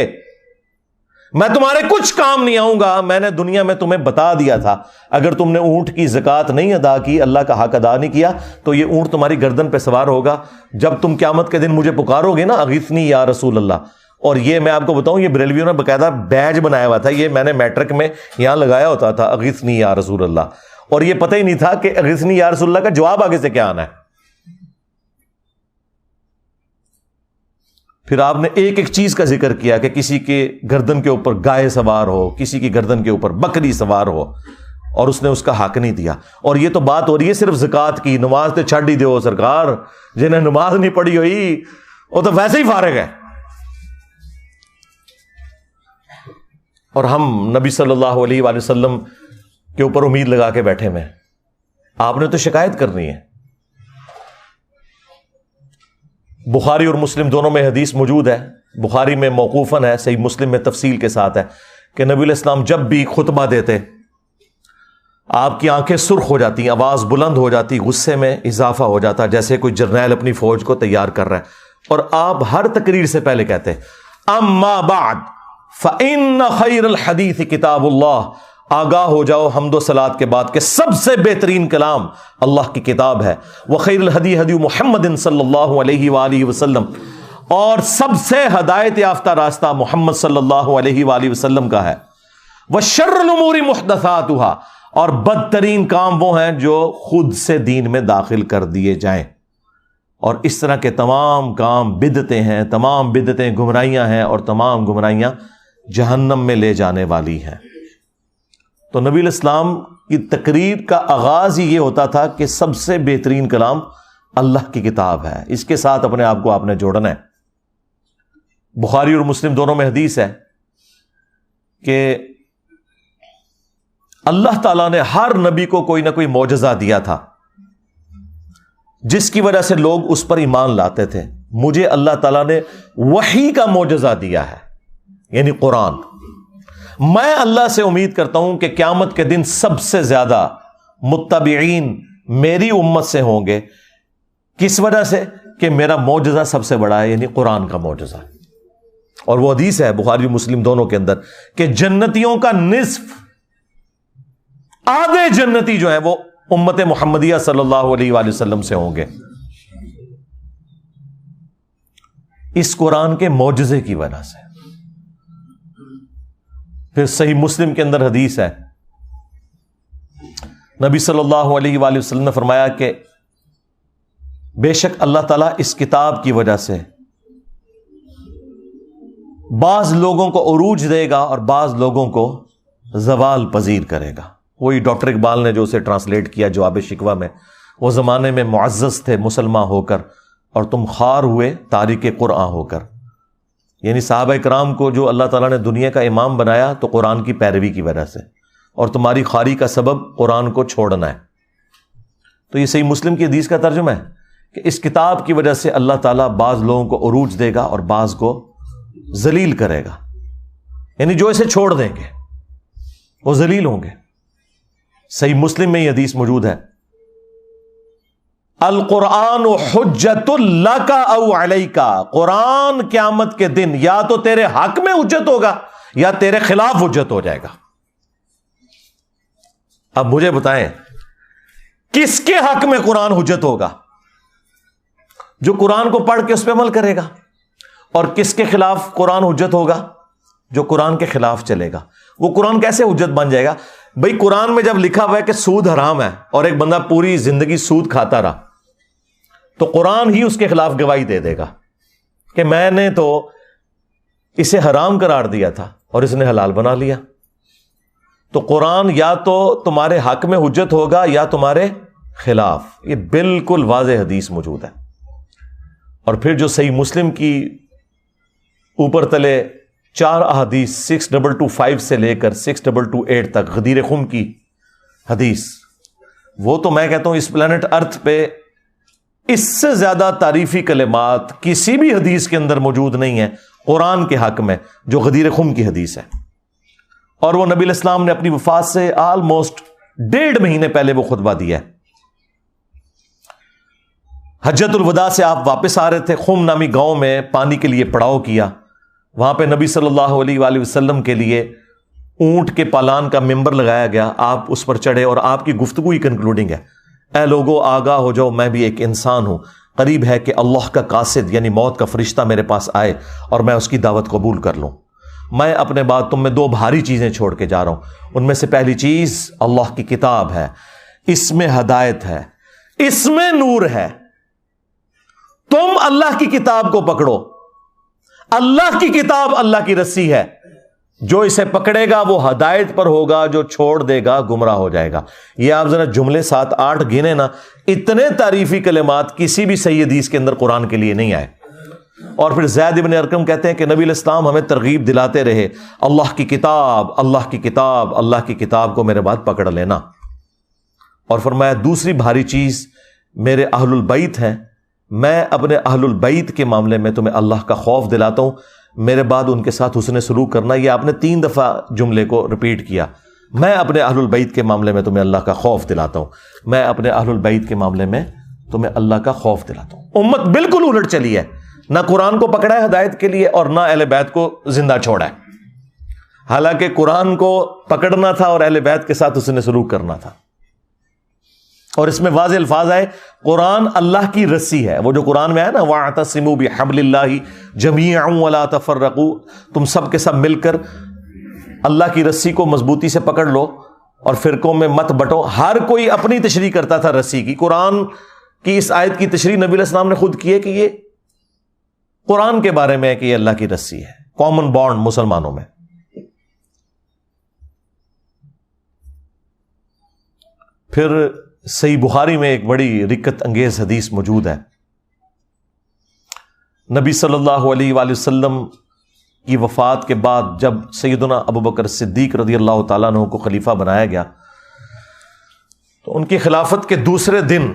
میں تمہارے کچھ کام نہیں آؤں گا، میں نے دنیا میں تمہیں بتا دیا تھا اگر تم نے اونٹ کی زکوٰۃ نہیں ادا کی، اللہ کا حق ادا نہیں کیا تو یہ اونٹ تمہاری گردن پہ سوار ہوگا جب تم قیامت کے دن مجھے پکارو گے نا اغثنی یا رسول اللہ. اور یہ میں آپ کو بتاؤں یہ بریلویوں نے باقاعدہ بیج بنایا ہوا تھا، یہ میں نے میٹرک میں یہاں لگایا ہوتا تھا اغثنی یا رسول اللہ، اور یہ پتہ ہی نہیں تھا کہ اغثنی یا رسول اللہ کا جواب آگے سے کیا آنا ہے. پھر آپ نے ایک ایک چیز کا ذکر کیا کہ کسی کے گردن کے اوپر گائے سوار ہو، کسی کی گردن کے اوپر بکری سوار ہو، اور اس نے اس کا حق نہیں دیا. اور یہ تو بات ہو رہی ہے صرف زکوٰۃ کی، نماز تو چھڑ ہی دو سرکار، جنہیں نماز نہیں پڑھی ہوئی وہ تو ویسے ہی فارغ ہے. اور ہم نبی صلی اللہ علیہ وآلہ وسلم کے اوپر امید لگا کے بیٹھے ہوئے ہیں. آپ نے تو شکایت کرنی ہے. بخاری اور مسلم دونوں میں حدیث موجود ہے، بخاری میں موقوفاً ہے، صحیح مسلم میں تفصیل کے ساتھ ہے کہ نبی علیہ السلام جب بھی خطبہ دیتے آپ کی آنکھیں سرخ ہو جاتی، آواز بلند ہو جاتی، غصے میں اضافہ ہو جاتا جیسے کوئی جرنیل اپنی فوج کو تیار کر رہا ہے. اور آپ ہر تقریر سے پہلے کہتے اما بعد فإن خیر الحدیث کتاب اللہ، آگاہ ہو جاؤ حمد و صلات کے بعد کہ سب سے بہترین کلام اللہ کی کتاب ہے. وخیر الہدی ہدی محمد صلی اللہ علیہ وآلہ وسلم، اور سب سے ہدایت یافتہ راستہ محمد صلی اللہ علیہ وآلہ وسلم کا ہے. وشر الامور محدثاتها، اور بدترین کام وہ ہیں جو خود سے دین میں داخل کر دیے جائیں. اور اس طرح کے تمام کام بدعتیں ہیں، تمام بدعتیں گمراہیاں ہیں، اور تمام گمراہیاں جہنم میں لے جانے والی ہیں. تو نبی علیہ السلام کی تقریر کا آغاز ہی یہ ہوتا تھا کہ سب سے بہترین کلام اللہ کی کتاب ہے، اس کے ساتھ اپنے آپ کو آپ نے جوڑنا ہے. بخاری اور مسلم دونوں میں حدیث ہے کہ اللہ تعالیٰ نے ہر نبی کو کوئی نہ کوئی معجزہ دیا تھا جس کی وجہ سے لوگ اس پر ایمان لاتے تھے. مجھے اللہ تعالیٰ نے وحی کا معجزہ دیا ہے، یعنی قرآن. میں اللہ سے امید کرتا ہوں کہ قیامت کے دن سب سے زیادہ متبعین میری امت سے ہوں گے. کس وجہ سے؟ کہ میرا معجزہ سب سے بڑا ہے، یعنی قرآن کا معجزہ. اور وہ حدیث ہے بخاری مسلم دونوں کے اندر کہ جنتیوں کا نصف، آدھے جنتی جو ہیں وہ امت محمدیہ صلی اللہ علیہ وآلہ وسلم سے ہوں گے اس قرآن کے معجزے کی وجہ سے. پھر صحیح مسلم کے اندر حدیث ہے، نبی صلی اللہ علیہ وآلہ وسلم نے فرمایا کہ بے شک اللہ تعالیٰ اس کتاب کی وجہ سے بعض لوگوں کو عروج دے گا اور بعض لوگوں کو زوال پذیر کرے گا. وہی ڈاکٹر اقبال نے جو اسے ٹرانسلیٹ کیا جواب شکوہ میں، وہ زمانے میں معزز تھے مسلمان ہو کر اور تم خوار ہوئے تارک قرآن ہو کر. یعنی صحابہ کرام کو جو اللہ تعالیٰ نے دنیا کا امام بنایا تو قرآن کی پیروی کی وجہ سے، اور تمہاری خواری کا سبب قرآن کو چھوڑنا ہے. تو یہ صحیح مسلم کی حدیث کا ترجمہ ہے کہ اس کتاب کی وجہ سے اللہ تعالیٰ بعض لوگوں کو عروج دے گا اور بعض کو ذلیل کرے گا. یعنی جو اسے چھوڑ دیں گے وہ ذلیل ہوں گے. صحیح مسلم میں یہ حدیث موجود ہے، القرآن حجت لک او علیک، قرآن قیامت کے دن یا تو تیرے حق میں حجت ہوگا یا تیرے خلاف حجت ہو جائے گا. اب مجھے بتائیں کس کے حق میں قرآن حجت ہوگا؟ جو قرآن کو پڑھ کے اس پہ عمل کرے گا. اور کس کے خلاف قرآن حجت ہوگا؟ جو قرآن کے خلاف چلے گا. وہ قرآن کیسے حجت بن جائے گا؟ بھئی قرآن میں جب لکھا ہوا ہے کہ سود حرام ہے اور ایک بندہ پوری زندگی سود کھاتا رہا تو قرآن ہی اس کے خلاف گواہی دے دے گا کہ میں نے تو اسے حرام قرار دیا تھا اور اس نے حلال بنا لیا. تو قرآن یا تو تمہارے حق میں حجت ہوگا یا تمہارے خلاف. یہ بالکل واضح حدیث موجود ہے. اور پھر جو صحیح مسلم کی اوپر تلے 4 احادیث 6225 سے لے کر 6228 تک غدیر خم کی حدیث، وہ تو میں کہتا ہوں اس پلانٹ ارتھ پہ اس سے زیادہ تعریفی کلمات کسی بھی حدیث کے اندر موجود نہیں ہے قرآن کے حق میں جو غدیر خم کی حدیث ہے. اور وہ نبی الاسلام نے اپنی وفات سے آلموسٹ 1.5 مہینے پہلے وہ خطبہ دیا ہے. حجت الوداع سے آپ واپس آ رہے تھے، خم نامی گاؤں میں پانی کے لیے پڑاؤ کیا. وہاں پہ نبی صلی اللہ علیہ وآلہ وسلم کے لیے اونٹ کے پالان کا ممبر لگایا گیا. آپ اس پر چڑھے اور آپ کی گفتگو ہی کنکلوڈنگ ہے، اے لوگو آگاہ ہو جاؤ، میں بھی ایک انسان ہوں، قریب ہے کہ اللہ کا قاصد یعنی موت کا فرشتہ میرے پاس آئے اور میں اس کی دعوت قبول کر لوں. میں اپنے بعد تم میں 2 بھاری چیزیں چھوڑ کے جا رہا ہوں. ان میں سے پہلی چیز اللہ کی کتاب ہے، اس میں ہدایت ہے، اس میں نور ہے. تم اللہ کی کتاب کو پکڑو. اللہ کی کتاب اللہ کی رسی ہے، جو اسے پکڑے گا وہ ہدایت پر ہوگا، جو چھوڑ دے گا گمراہ ہو جائے گا. یہ آپ ذرا جملے 7-8 گنے نا، اتنے تعریفی کلمات کسی بھی صحیح حدیث کے اندر قرآن کے لیے نہیں آئے. اور پھر زید بن ارقم کہتے ہیں کہ نبی علیہ السلام ہمیں ترغیب دلاتے رہے، اللہ کی کتاب، اللہ کی کتاب، اللہ کی کتاب کو میرے بعد پکڑ لینا. اور فرمایا دوسری بھاری چیز میرے اہل البیت ہیں، میں اپنے اہل البیت کے معاملے میں تمہیں اللہ کا خوف دلاتا ہوں، میرے بعد ان کے ساتھ حسن سلوک کرنا. یہ آپ نے 3 دفعہ جملے کو ریپیٹ کیا، میں اپنے اہل البیت کے معاملے میں تمہیں اللہ کا خوف دلاتا ہوں، میں اپنے اہل البیت کے معاملے میں تمہیں اللہ کا خوف دلاتا ہوں. امت بالکل الٹ چلی ہے، نہ قرآن کو پکڑا ہے ہدایت کے لیے اور نہ اہل بیت کو زندہ چھوڑا ہے. حالانکہ قرآن کو پکڑنا تھا اور اہل بیت کے ساتھ حسن سلوک کرنا تھا. اور اس میں واضح الفاظ آئے قرآن اللہ کی رسی ہے. وہ جو قرآن میں ہے نا وَاعْتَصِمُوا بِحَبْلِ اللَّهِ جَمِيعًا وَلَا تَفَرَّقُوا، تم سب کے سب مل کر اللہ کی رسی کو مضبوطی سے پکڑ لو اور فرقوں میں مت بٹو. ہر کوئی اپنی تشریح کرتا تھا رسی کی. قرآن کی اس آیت کی تشریح نبی علیہ السلام نے خود کی ہے کہ یہ قرآن کے بارے میں ہے کہ یہ اللہ کی رسی ہے، کامن بانڈ مسلمانوں میں. پھر صحیح بخاری میں ایک بڑی رکت انگیز حدیث موجود ہے. نبی صلی اللہ علیہ وآلہ وسلم کی وفات کے بعد جب سیدنا ابوبکر صدیق رضی اللہ تعالیٰ عنہ کو خلیفہ بنایا گیا تو ان کی خلافت کے دوسرے دن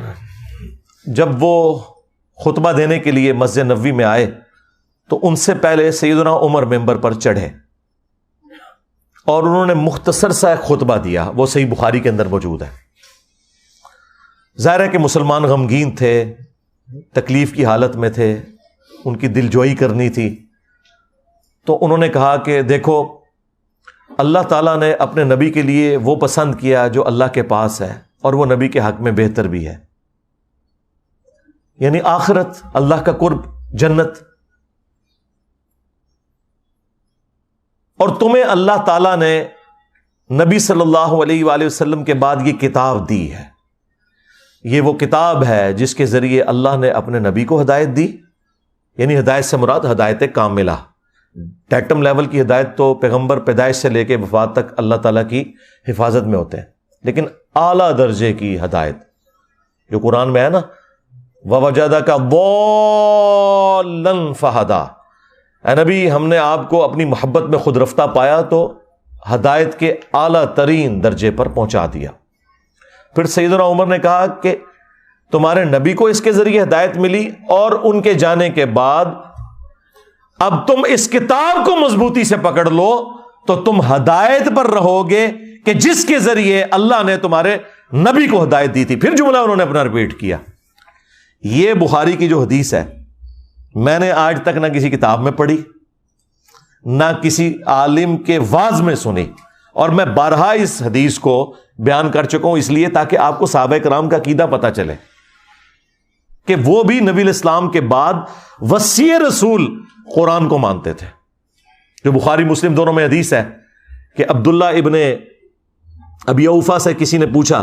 جب وہ خطبہ دینے کے لیے مسجد نبوی میں آئے تو ان سے پہلے سیدنا عمر ممبر پر چڑھے اور انہوں نے مختصر سا ایک خطبہ دیا. وہ صحیح بخاری کے اندر موجود ہے. ظاہر ہے کہ مسلمان غمگین تھے، تکلیف کی حالت میں تھے، ان کی دل جوئی کرنی تھی. تو انہوں نے کہا کہ دیکھو اللہ تعالیٰ نے اپنے نبی کے لیے وہ پسند کیا جو اللہ کے پاس ہے اور وہ نبی کے حق میں بہتر بھی ہے، یعنی آخرت، اللہ کا قرب، جنت. اور تمہیں اللہ تعالیٰ نے نبی صلی اللہ علیہ وآلہ وسلم کے بعد یہ کتاب دی ہے. یہ وہ کتاب ہے جس کے ذریعے اللہ نے اپنے نبی کو ہدایت دی، یعنی ہدایت سے مراد ہدایت کاملہ. ڈیٹم لیول کی ہدایت تو پیغمبر پیدائش سے لے کے وفات تک اللہ تعالیٰ کی حفاظت میں ہوتے ہیں، لیکن اعلیٰ درجے کی ہدایت جو قرآن میں ہے نا وَوَجَدَكَ ضَالًّا فَهَدَىٰ، اے نبی ہم نے آپ کو اپنی محبت میں خود رفتہ پایا تو ہدایت کے اعلیٰ ترین درجے پر پہنچا دیا. پھر سیدنا عمر نے کہا کہ تمہارے نبی کو اس کے ذریعے ہدایت ملی اور ان کے جانے کے بعد اب تم اس کتاب کو مضبوطی سے پکڑ لو تو تم ہدایت پر رہو گے کہ جس کے ذریعے اللہ نے تمہارے نبی کو ہدایت دی تھی. پھر جملہ انہوں نے اپنا ریپیٹ کیا. یہ بخاری کی جو حدیث ہے میں نے آج تک نہ کسی کتاب میں پڑھی نہ کسی عالم کے واعظ میں سنی، اور میں بارہا اس حدیث کو بیان کر چکا ہوں، اس لیے تاکہ آپ کو صحابہ کرام کا عقیدہ پتہ چلے کہ وہ بھی نبی علیہ السلام کے بعد وصی رسول قرآن کو مانتے تھے. جو بخاری مسلم دونوں میں حدیث ہے کہ عبداللہ ابن ابی اوفا سے کسی نے پوچھا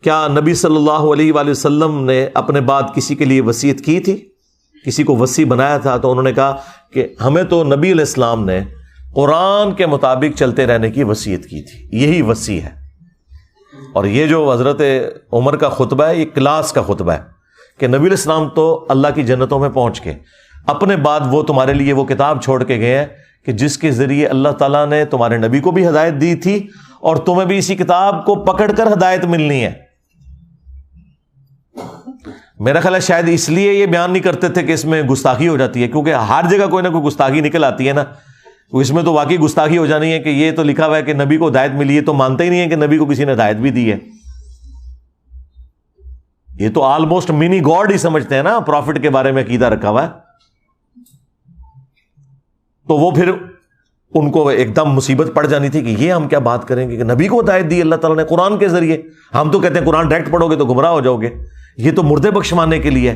کیا نبی صلی اللہ علیہ وآلہ وسلم نے اپنے بعد کسی کے لیے وصیت کی تھی، کسی کو وصی بنایا تھا؟ تو انہوں نے کہا کہ ہمیں تو نبی علیہ السلام نے قرآن کے مطابق چلتے رہنے کی وصیت کی تھی، یہی وصی ہے. اور یہ جو حضرت عمر کا خطبہ ہے یہ کلاس کا خطبہ ہے کہ نبی علیہ السلام تو اللہ کی جنتوں میں پہنچ گئے، اپنے بعد وہ تمہارے لیے وہ کتاب چھوڑ کے گئے ہیں کہ جس کے ذریعے اللہ تعالیٰ نے تمہارے نبی کو بھی ہدایت دی تھی اور تمہیں بھی اسی کتاب کو پکڑ کر ہدایت ملنی ہے. میرا خیال ہے شاید اس لیے یہ بیان نہیں کرتے تھے کہ اس میں گستاخی ہو جاتی ہے، کیونکہ ہر جگہ کوئی نہ کوئی گستاخی نکل آتی ہے نا. اس میں تو واقعی گستاخی ہو جانی ہے کہ یہ تو لکھا ہوا ہے کہ نبی کو ہدایت ملی ہے، تو مانتے ہی نہیں ہے کہ نبی کو کسی نے ہدایت بھی دی ہے. یہ تو آلموسٹ منی گاڈ ہی سمجھتے ہیں نا پروفٹ کے بارے میں عقیدہ رکھا ہوا ہے. تو وہ پھر ان کو ایک دم مصیبت پڑ جانی تھی کہ یہ ہم کیا بات کریں گے کہ نبی کو ہدایت دی اللہ تعالیٰ نے قرآن کے ذریعے. ہم تو کہتے ہیں قرآن ڈائریکٹ پڑھو گے تو گمراہ ہو جاؤ گے، یہ تو مردے بخشوانے کے لیے.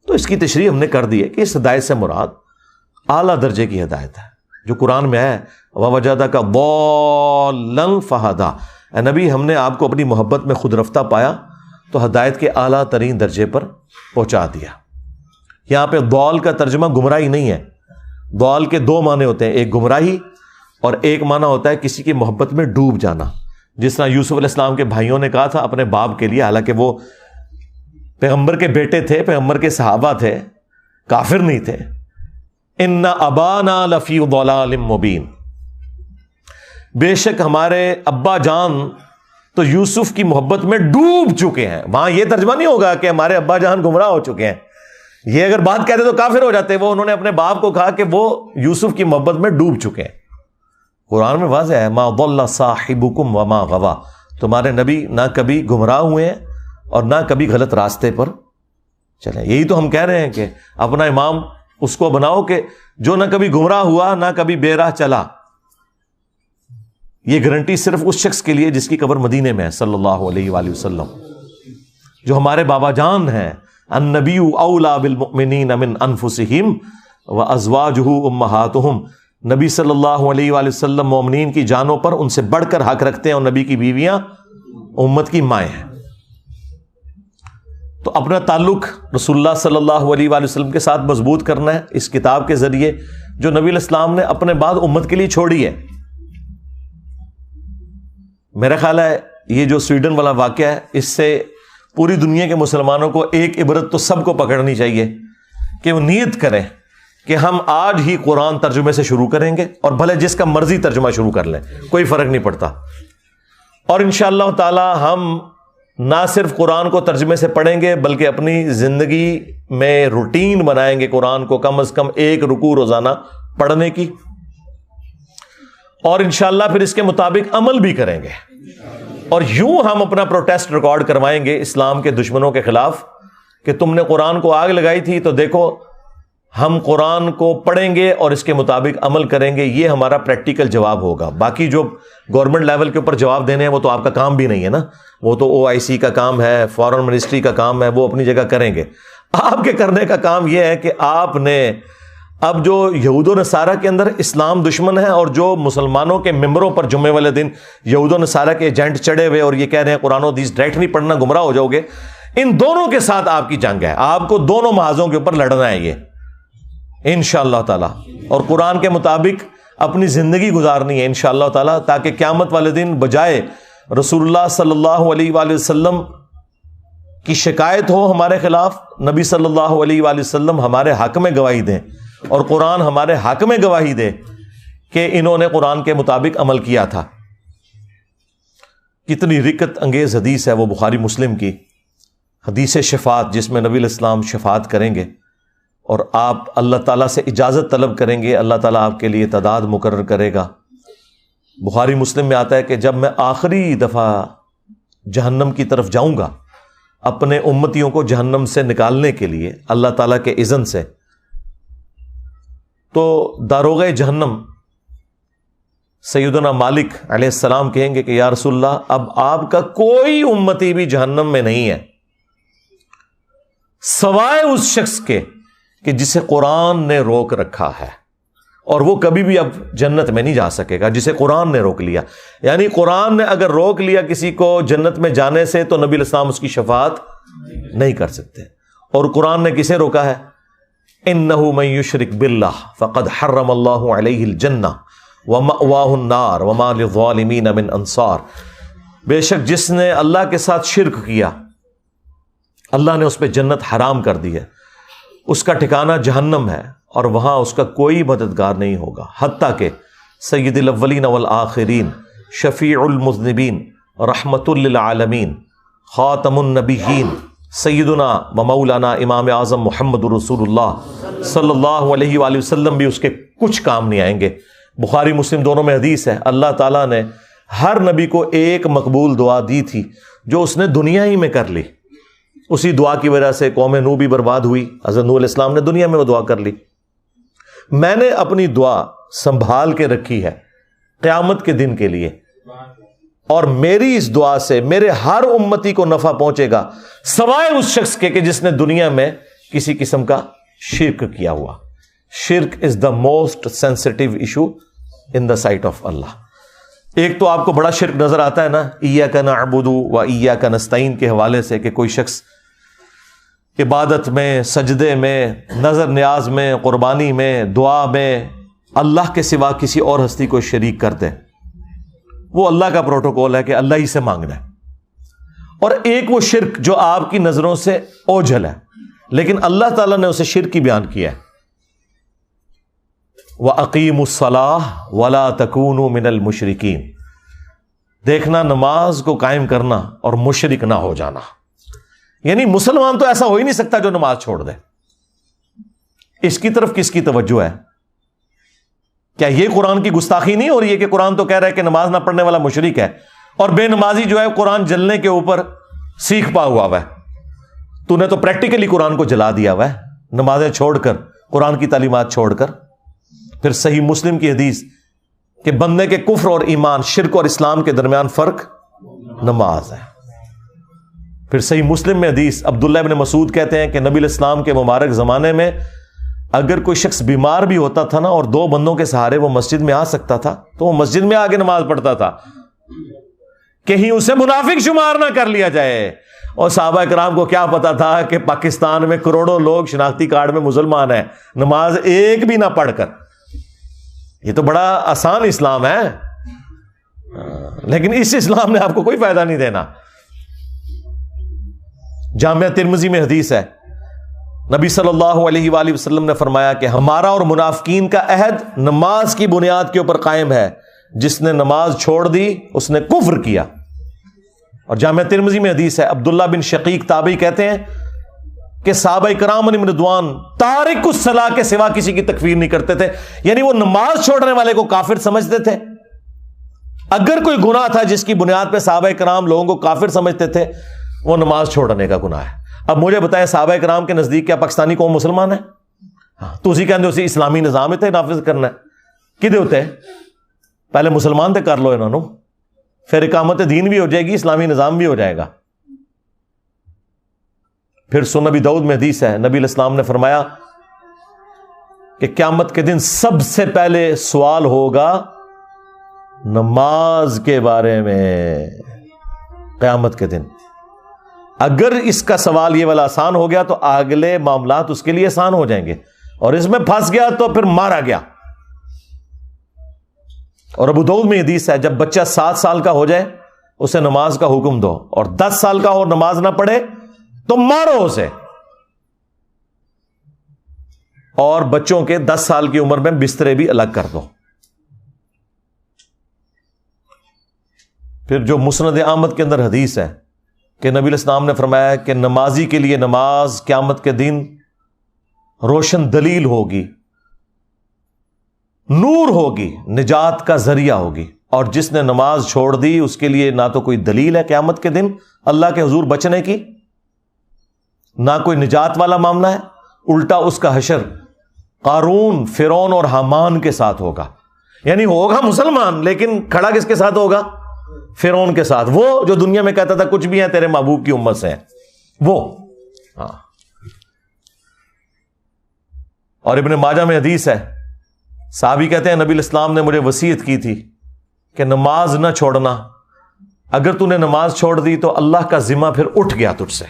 تو اس کی تشریح ہم نے کر دی ہے کہ اس ہدایت سے مراد اعلیٰ درجے کی ہدایت ہے جو قرآن میں ہے. وَوَجَدَكَ ضَالًّا فَهَدَىٰ، اے نبی ہم نے آپ کو اپنی محبت میں خود رفتہ پایا تو ہدایت کے اعلیٰ ترین درجے پر پہنچا دیا. یہاں پہ ضال کا ترجمہ گمراہی نہیں ہے. ضال کے دو معنی ہوتے ہیں، ایک گمراہی اور ایک معنی ہوتا ہے کسی کی محبت میں ڈوب جانا. جس طرح یوسف علیہ السلام کے بھائیوں نے کہا تھا اپنے باپ کے لیے، حالانکہ وہ پیغمبر کے بیٹے تھے، پیغمبر کے صحابہ تھے، کافر نہیں تھے، ان ابانا لفی ضلال مبین، بے شک ہمارے ابا جان تو یوسف کی محبت میں ڈوب چکے ہیں. وہاں یہ ترجمہ نہیں ہوگا کہ ہمارے ابا جان گمراہ ہو چکے ہیں، یہ اگر بات کہتے تو کافر ہو جاتے. وہ انہوں نے اپنے باپ کو کہا کہ وہ یوسف کی محبت میں ڈوب چکے ہیں. قرآن میں واضح ہے ما ضل صاحبکم وما غوا، تمہارے نبی نہ کبھی گمراہ ہوئے ہیں اور نہ کبھی غلط راستے پر چلیں. یہی تو ہم کہہ رہے ہیں کہ اپنا امام اس کو بناؤ کہ جو نہ کبھی گمراہ ہوا نہ کبھی بے راہ چلا. یہ گارنٹی صرف اس شخص کے لیے جس کی قبر مدینے میں ہے صلی اللہ علیہ وآلہ وسلم، جو ہمارے بابا جان ہیں. النبی اولا بالمؤمنین من انفسہم وازواجہ امہاتہم، نبی صلی اللہ علیہ وآلہ وسلم مومنین کی جانوں پر ان سے بڑھ کر حق رکھتے ہیں اور نبی کی بیویاں امت کی مائیں ہیں. تو اپنا تعلق رسول اللہ صلی اللہ علیہ وآلہ وسلم کے ساتھ مضبوط کرنا ہے اس کتاب کے ذریعے جو نبی علیہ السلام نے اپنے بعد امت کے لیے چھوڑی ہے. میرا خیال ہے یہ جو سویڈن والا واقعہ ہے اس سے پوری دنیا کے مسلمانوں کو ایک عبرت تو سب کو پکڑنی چاہیے کہ وہ نیت کریں کہ ہم آج ہی قرآن ترجمے سے شروع کریں گے، اور بھلے جس کا مرضی ترجمہ شروع کر لیں، کوئی فرق نہیں پڑتا. اور انشاءاللہ تعالی ہم نہ صرف قرآن کو ترجمے سے پڑھیں گے بلکہ اپنی زندگی میں روٹین بنائیں گے قرآن کو کم از کم ایک رکوع روزانہ پڑھنے کی، اور انشاءاللہ پھر اس کے مطابق عمل بھی کریں گے. اور یوں ہم اپنا پروٹیسٹ ریکارڈ کروائیں گے اسلام کے دشمنوں کے خلاف کہ تم نے قرآن کو آگ لگائی تھی تو دیکھو ہم قرآن کو پڑھیں گے اور اس کے مطابق عمل کریں گے. یہ ہمارا پریکٹیکل جواب ہوگا. باقی جو گورنمنٹ لیول کے اوپر جواب دینے ہیں وہ تو آپ کا کام بھی نہیں ہے نا، وہ تو OIC کا کام ہے، فارن منسٹری کا کام ہے، وہ اپنی جگہ کریں گے. آپ کے کرنے کا کام یہ ہے کہ آپ نے اب جو یہود و نصارہ کے اندر اسلام دشمن ہے اور جو مسلمانوں کے ممبروں پر جمعے والے دن یہود و نصارہ کے ایجنٹ چڑھے ہوئے اور یہ کہہ رہے ہیں قرآن و حدیث ڈائریکٹ نہیں پڑھنا گمراہ ہو جاؤ گے، ان دونوں کے ساتھ آپ کی جنگ ہے. آپ کو دونوں محاذوں کے اوپر لڑنا ہے یہ انشاءاللہ تعالی، اور قرآن کے مطابق اپنی زندگی گزارنی ہے انشاءاللہ تعالی، تاکہ قیامت والے دن بجائے رسول اللہ صلی اللہ علیہ وآلہ وسلم کی شکایت ہو ہمارے خلاف، نبی صلی اللہ علیہ وآلہ وسلم ہمارے حق میں گواہی دیں اور قرآن ہمارے حق میں گواہی دے کہ انہوں نے قرآن کے مطابق عمل کیا تھا. کتنی رکت انگیز حدیث ہے وہ بخاری مسلم کی حدیث شفاعت، جس میں نبی علیہ السلام شفاعت کریں گے اور آپ اللہ تعالیٰ سے اجازت طلب کریں گے، اللہ تعالیٰ آپ کے لیے تعداد مقرر کرے گا. بخاری مسلم میں آتا ہے کہ جب میں آخری دفعہ جہنم کی طرف جاؤں گا اپنے امتیوں کو جہنم سے نکالنے کے لیے اللہ تعالیٰ کے اذن سے، تو داروغ جہنم سیدنا مالک علیہ السلام کہیں گے کہ یا رسول اللہ اب آپ کا کوئی امتی بھی جہنم میں نہیں ہے سوائے اس شخص کے کہ جسے قرآن نے روک رکھا ہے، اور وہ کبھی بھی اب جنت میں نہیں جا سکے گا جسے قرآن نے روک لیا۔ یعنی قرآن نے اگر روک لیا کسی کو جنت میں جانے سے تو نبی علیہ السلام اس کی شفاعت نہیں کر سکتے۔ اور قرآن نے کسے روکا ہے؟ اِنَّهُ مَن يُشْرِكْ بِاللَّهِ فَقَدْ حَرَّمَ اللَّهُ عَلَيْهِ الْجَنَّةَ وَمَأْوَاهُ النَّارُ وَمَا لِلظَّالِمِينَ مِنْ أَنصَارٍ، بے شک جس نے اللہ کے ساتھ شرک کیا اللہ نے اس پہ جنت حرام کر دی ہے، اس کا ٹھکانہ جہنم ہے اور وہاں اس کا کوئی مددگار نہیں ہوگا، حتیٰ کہ سید الاولین والآخرین، شفیع المذنبین، رحمت للعالمین، خاتم النبیین، سیدنا و مولانا امام اعظم محمد رسول اللہ صلی اللہ علیہ وآلہ وسلم بھی اس کے کچھ کام نہیں آئیں گے۔ بخاری مسلم دونوں میں حدیث ہے، اللہ تعالیٰ نے ہر نبی کو ایک مقبول دعا دی تھی جو اس نے دنیا ہی میں کر لی، اسی دعا کی وجہ سے قوم نوح بھی برباد ہوئی، حضرت نوح علیہ السلام نے دنیا میں وہ دعا کر لی۔ میں نے اپنی دعا سنبھال کے رکھی ہے قیامت کے دن کے لیے، اور میری اس دعا سے میرے ہر امتی کو نفع پہنچے گا سوائے اس شخص کے کہ جس نے دنیا میں کسی قسم کا شرک کیا ہوا۔ شرک is the most sensitive issue in the sight of Allah. ایک تو آپ کو بڑا شرک نظر آتا ہے نا، ایاک نعبد و ایاک نستعین کے حوالے سے، کہ کوئی شخص عبادت میں، سجدے میں، نظر نیاز میں، قربانی میں، دعا میں اللہ کے سوا کسی اور ہستی کو شریک کر دے۔ وہ اللہ کا پروٹوکول ہے کہ اللہ ہی سے مانگنا ہے۔ اور ایک وہ شرک جو آپ کی نظروں سے اوجھل ہے لیکن اللہ تعالیٰ نے اسے شرک ہی بیان کیا ہے، وَأَقِيمُوا الصَّلَاةَ وَلَا تَكُونُوا مِنَ الْمُشْرِكِينَ، دیکھنا نماز کو قائم کرنا اور مشرک نہ ہو جانا۔ یعنی مسلمان تو ایسا ہو ہی نہیں سکتا جو نماز چھوڑ دے۔ اس کی طرف کس کی توجہ ہے؟ کیا یہ قرآن کی گستاخی نہیں ہو رہی ہے کہ قرآن تو کہہ رہا ہے کہ نماز نہ پڑھنے والا مشرک ہے، اور بے نمازی جو ہے قرآن جلنے کے اوپر سیکھ پا ہوا ہے؟ تو نے تو پریکٹیکلی قرآن کو جلا دیا ہوا ہے، نمازیں چھوڑ کر، قرآن کی تعلیمات چھوڑ کر۔ پھر صحیح مسلم کی حدیث کہ بندے کے کفر اور ایمان، شرک اور اسلام کے درمیان فرق نماز ہے۔ پھر صحیح مسلم میں حدیث عبداللہ ابن مسعود کہتے ہیں کہ نبی علیہ السلام کے مبارک زمانے میں اگر کوئی شخص بیمار بھی ہوتا تھا نا اور دو بندوں کے سہارے وہ مسجد میں آ سکتا تھا تو وہ مسجد میں آگے نماز پڑھتا تھا، کہیں اسے منافق شمار نہ کر لیا جائے۔ اور صحابہ کرام کو کیا پتا تھا کہ پاکستان میں کروڑوں لوگ شناختی کارڈ میں مسلمان ہیں، نماز ایک بھی نہ پڑھ کر۔ یہ تو بڑا آسان اسلام ہے، لیکن اس اسلام نے آپ کو کوئی فائدہ نہیں دینا۔ جامعہ ترمذی میں حدیث ہے، نبی صلی اللہ علیہ وآلہ وسلم نے فرمایا کہ ہمارا اور منافقین کا عہد نماز کی بنیاد کے اوپر قائم ہے، جس نے نماز چھوڑ دی اس نے کفر کیا۔ اور جامعہ ترمذی میں حدیث ہے، عبداللہ بن شقیق تابعی کہتے ہیں کہ صحابہ کرام علیہم رضوان تارک الصلاۃ کے سوا کسی کی تکفیر نہیں کرتے تھے، یعنی وہ نماز چھوڑنے والے کو کافر سمجھتے تھے۔ اگر کوئی گناہ تھا جس کی بنیاد پہ صحابہ کرام لوگوں کو کافر سمجھتے تھے، وہ نماز چھوڑنے کا گناہ ہے۔ اب مجھے بتائیں صحابہ کرام کے نزدیک کیا پاکستانی قوم مسلمان ہے؟ تو اسی کہندے اسی اسلامی نظام تے نافذ کرنا ہے کدے ہوتے ہیں؟ پہلے مسلمان تے کر لو انہوں نے، پھر اقامت دین بھی ہو جائے گی، اسلامی نظام بھی ہو جائے گا۔ پھر سنن ابی داؤد میں حدیث ہے، نبی علیہ السلام نے فرمایا کہ قیامت کے دن سب سے پہلے سوال ہوگا نماز کے بارے میں۔ قیامت کے دن اگر اس کا سوال یہ والا آسان ہو گیا تو اگلے معاملات اس کے لیے آسان ہو جائیں گے، اور اس میں پھنس گیا تو پھر مارا گیا۔ اور ابو داؤد میں حدیث ہے، جب بچہ 7 سال کا ہو جائے اسے نماز کا حکم دو، اور 10 سال کا ہو نماز نہ پڑھے تو مارو اسے، اور بچوں کے 10 سال کی عمر میں بسترے بھی الگ کر دو۔ پھر جو مسند احمد کے اندر حدیث ہے کہ نبی علیہ السلام نے فرمایا کہ نمازی کے لیے نماز قیامت کے دن روشن دلیل ہوگی، نور ہوگی، نجات کا ذریعہ ہوگی، اور جس نے نماز چھوڑ دی اس کے لیے نہ تو کوئی دلیل ہے قیامت کے دن اللہ کے حضور بچنے کی، نہ کوئی نجات والا معاملہ ہے، الٹا اس کا حشر قارون، فرعون اور حامان کے ساتھ ہوگا۔ یعنی ہوگا مسلمان لیکن کھڑا کس کے ساتھ ہوگا؟ فرعون کے ساتھ، وہ جو دنیا میں کہتا تھا کچھ بھی ہے تیرے محبوب کی امت سے ہیں وہ. ہاں. اور ابن ماجہ میں حدیث ہے، صحابی کہتے ہیں نبی الاسلام نے مجھے وصیت کی تھی کہ نماز نہ چھوڑنا، اگر تو نے نماز چھوڑ دی تو اللہ کا ذمہ پھر اٹھ گیا تجھ سے،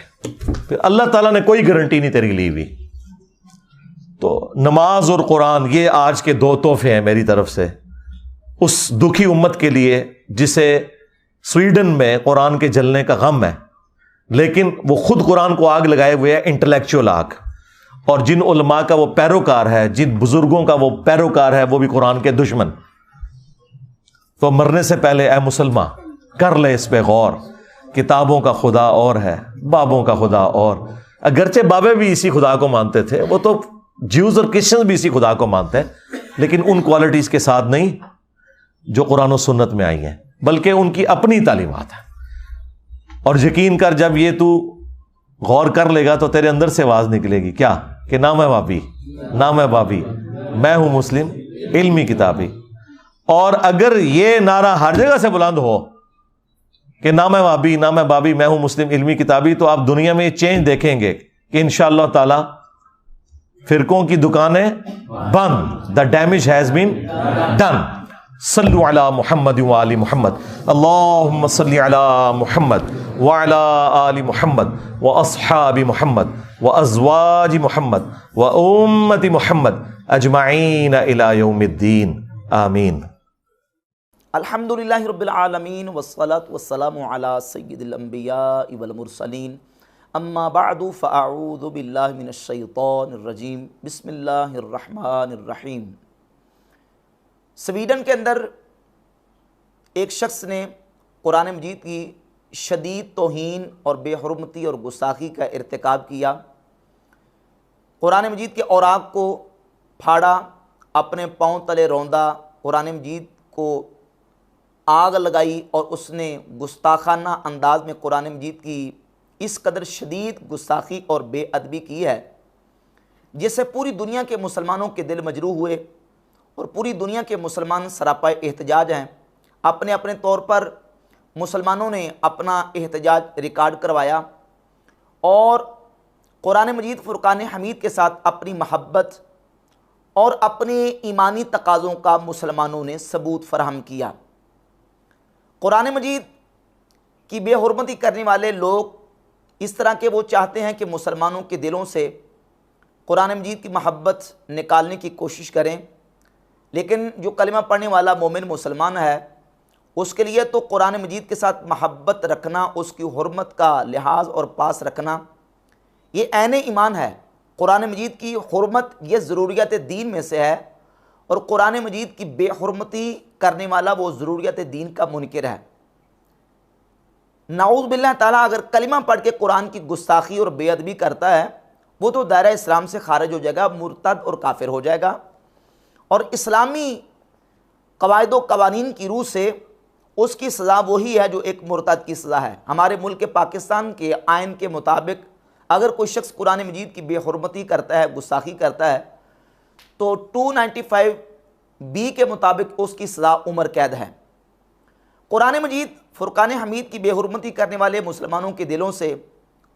پھر اللہ تعالیٰ نے کوئی گارنٹی نہیں تیری لی ہوئی. تو نماز اور قرآن یہ آج کے 2 تحفے ہیں میری طرف سے اس دکھی امت کے لیے جسے سویڈن میں قرآن کے جلنے کا غم ہے، لیکن وہ خود قرآن کو آگ لگائے ہوئے ہے، انٹلیکچوئل آگ. اور جن علماء کا وہ پیروکار ہے، جن بزرگوں کا وہ پیروکار ہے، وہ بھی قرآن کے دشمن. تو مرنے سے پہلے اے مسلمان کر لے اس پہ غور، کتابوں کا خدا اور ہے، بابوں کا خدا اور. اگرچہ بابے بھی اسی خدا کو مانتے تھے، وہ تو جیوز اور کرسچنز بھی اسی خدا کو مانتے ہیں، لیکن ان کوالٹیز کے ساتھ نہیں جو قرآن و سنت میں آئی ہیں، بلکہ ان کی اپنی تعلیمات ہیں. اور یقین کر جب یہ تو غور کر لے گا تو تیرے اندر سے آواز نکلے گی کیا کہ نہ میں بابی، نہ میں بابی، میں ہوں مسلم علمی کتابی. اور اگر یہ نعرہ ہر جگہ سے بلند ہو کہ نہ میں بابی، نہ میں بابی، میں ہوں مسلم علمی کتابی، تو آپ دنیا میں یہ چینج دیکھیں گے کہ انشاءاللہ تعالی فرقوں کی دکانیں بند. The damage has been done. صلو علی محمد وآل محمد، اللہم صلی علی محمد وعلی آل محمد واصحاب محمد وازواج محمد وامت محمد اجمعین الی یوم الدین، آمین. الحمدللہ رب العالمین والصلاة والسلام علی سید الانبیاء والمرسلین، اما بعد فاعوذ باللہ من الشیطان الرجیم، بسم اللہ الرحمن الرحیم. سویڈن کے اندر ایک شخص نے قرآن مجید کی شدید توہین اور بے حرمتی اور گستاخی کا ارتکاب کیا. قرآن مجید کے اوراق کو پھاڑا، اپنے پاؤں تلے روندا، قرآن مجید کو آگ لگائی، اور اس نے گستاخانہ انداز میں قرآن مجید کی اس قدر شدید گستاخی اور بے ادبی کی ہے جس سے پوری دنیا کے مسلمانوں کے دل مجروح ہوئے، اور پوری دنیا کے مسلمان سراپا احتجاج ہیں. اپنے اپنے طور پر مسلمانوں نے اپنا احتجاج ریکارڈ کروایا، اور قرآن مجید فرقان حمید کے ساتھ اپنی محبت اور اپنے ایمانی تقاضوں کا مسلمانوں نے ثبوت فراہم کیا. قرآن مجید کی بے حرمتی کرنے والے لوگ اس طرح کے وہ چاہتے ہیں کہ مسلمانوں کے دلوں سے قرآن مجید کی محبت نکالنے کی کوشش کریں، لیکن جو کلمہ پڑھنے والا مومن مسلمان ہے اس کے لیے تو قرآن مجید کے ساتھ محبت رکھنا، اس کی حرمت کا لحاظ اور پاس رکھنا یہ عین ایمان ہے. قرآن مجید کی حرمت یہ ضروریات دین میں سے ہے، اور قرآن مجید کی بے حرمتی کرنے والا وہ ضروریات دین کا منکر ہے. نعوذ باللہ تعالیٰ اگر کلمہ پڑھ کے قرآن کی گستاخی اور بے ادبی کرتا ہے وہ تو دائرہ اسلام سے خارج ہو جائے گا، مرتد اور کافر ہو جائے گا. اور اسلامی قواعد و قوانین کی روح سے اس کی سزا وہی ہے جو ایک مرتد کی سزا ہے. ہمارے ملک پاکستان کے آئین کے مطابق اگر کوئی شخص قرآن مجید کی بے حرمتی کرتا ہے، گستاخی کرتا ہے، تو 295B کے مطابق اس کی سزا عمر قید ہے. قرآن مجید فرقان حمید کی بے حرمتی کرنے والے مسلمانوں کے دلوں سے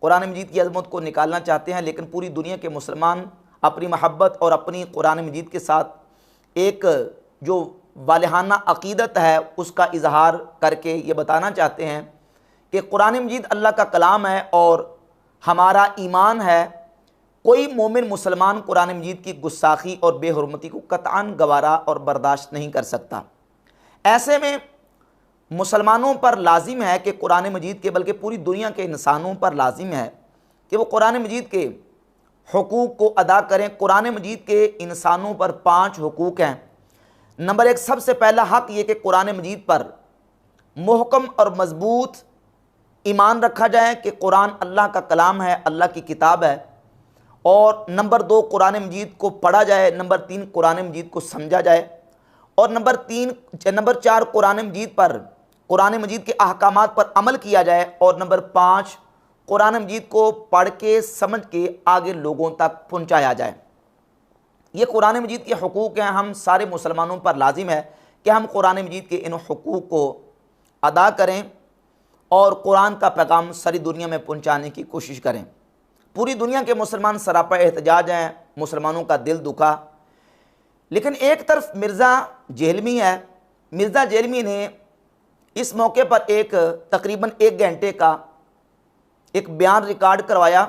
قرآن مجید کی عظمت کو نکالنا چاہتے ہیں، لیکن پوری دنیا کے مسلمان اپنی محبت اور اپنی قرآن مجید کے ساتھ ایک جو والہانہ عقیدت ہے اس کا اظہار کر کے یہ بتانا چاہتے ہیں کہ قرآن مجید اللہ کا کلام ہے اور ہمارا ایمان ہے. کوئی مومن مسلمان قرآن مجید کی گستاخی اور بے حرمتی کو قطعاً گوارا اور برداشت نہیں کر سکتا. ایسے میں مسلمانوں پر لازم ہے کہ قرآن مجید کے بلکہ پوری دنیا کے انسانوں پر لازم ہے کہ وہ قرآن مجید کے حقوق کو ادا کریں. قرآن مجید کے انسانوں پر 5 حقوق ہیں. نمبر 1 سب سے پہلا حق یہ کہ قرآن مجید پر محکم اور مضبوط ایمان رکھا جائے کہ قرآن اللہ کا کلام ہے، اللہ کی کتاب ہے. اور نمبر 2 قرآن مجید کو پڑھا جائے. نمبر 3 قرآن مجید کو سمجھا جائے. اور نمبر 4 قرآن مجید کے احکامات پر عمل کیا جائے. اور نمبر 5 قرآن مجید کو پڑھ کے سمجھ کے آگے لوگوں تک پہنچایا جائے. یہ قرآن مجید کے حقوق ہیں، ہم سارے مسلمانوں پر لازم ہے کہ ہم قرآن مجید کے ان حقوق کو ادا کریں اور قرآن کا پیغام ساری دنیا میں پہنچانے کی کوشش کریں۔ پوری دنیا کے مسلمان سراپا احتجاج ہیں، مسلمانوں کا دل دکھا، لیکن ایک طرف مرزا جہلمی ہے۔ مرزا جہلمی نے اس موقع پر تقریباً 1 گھنٹے کا ایک بیان ریکارڈ کروایا،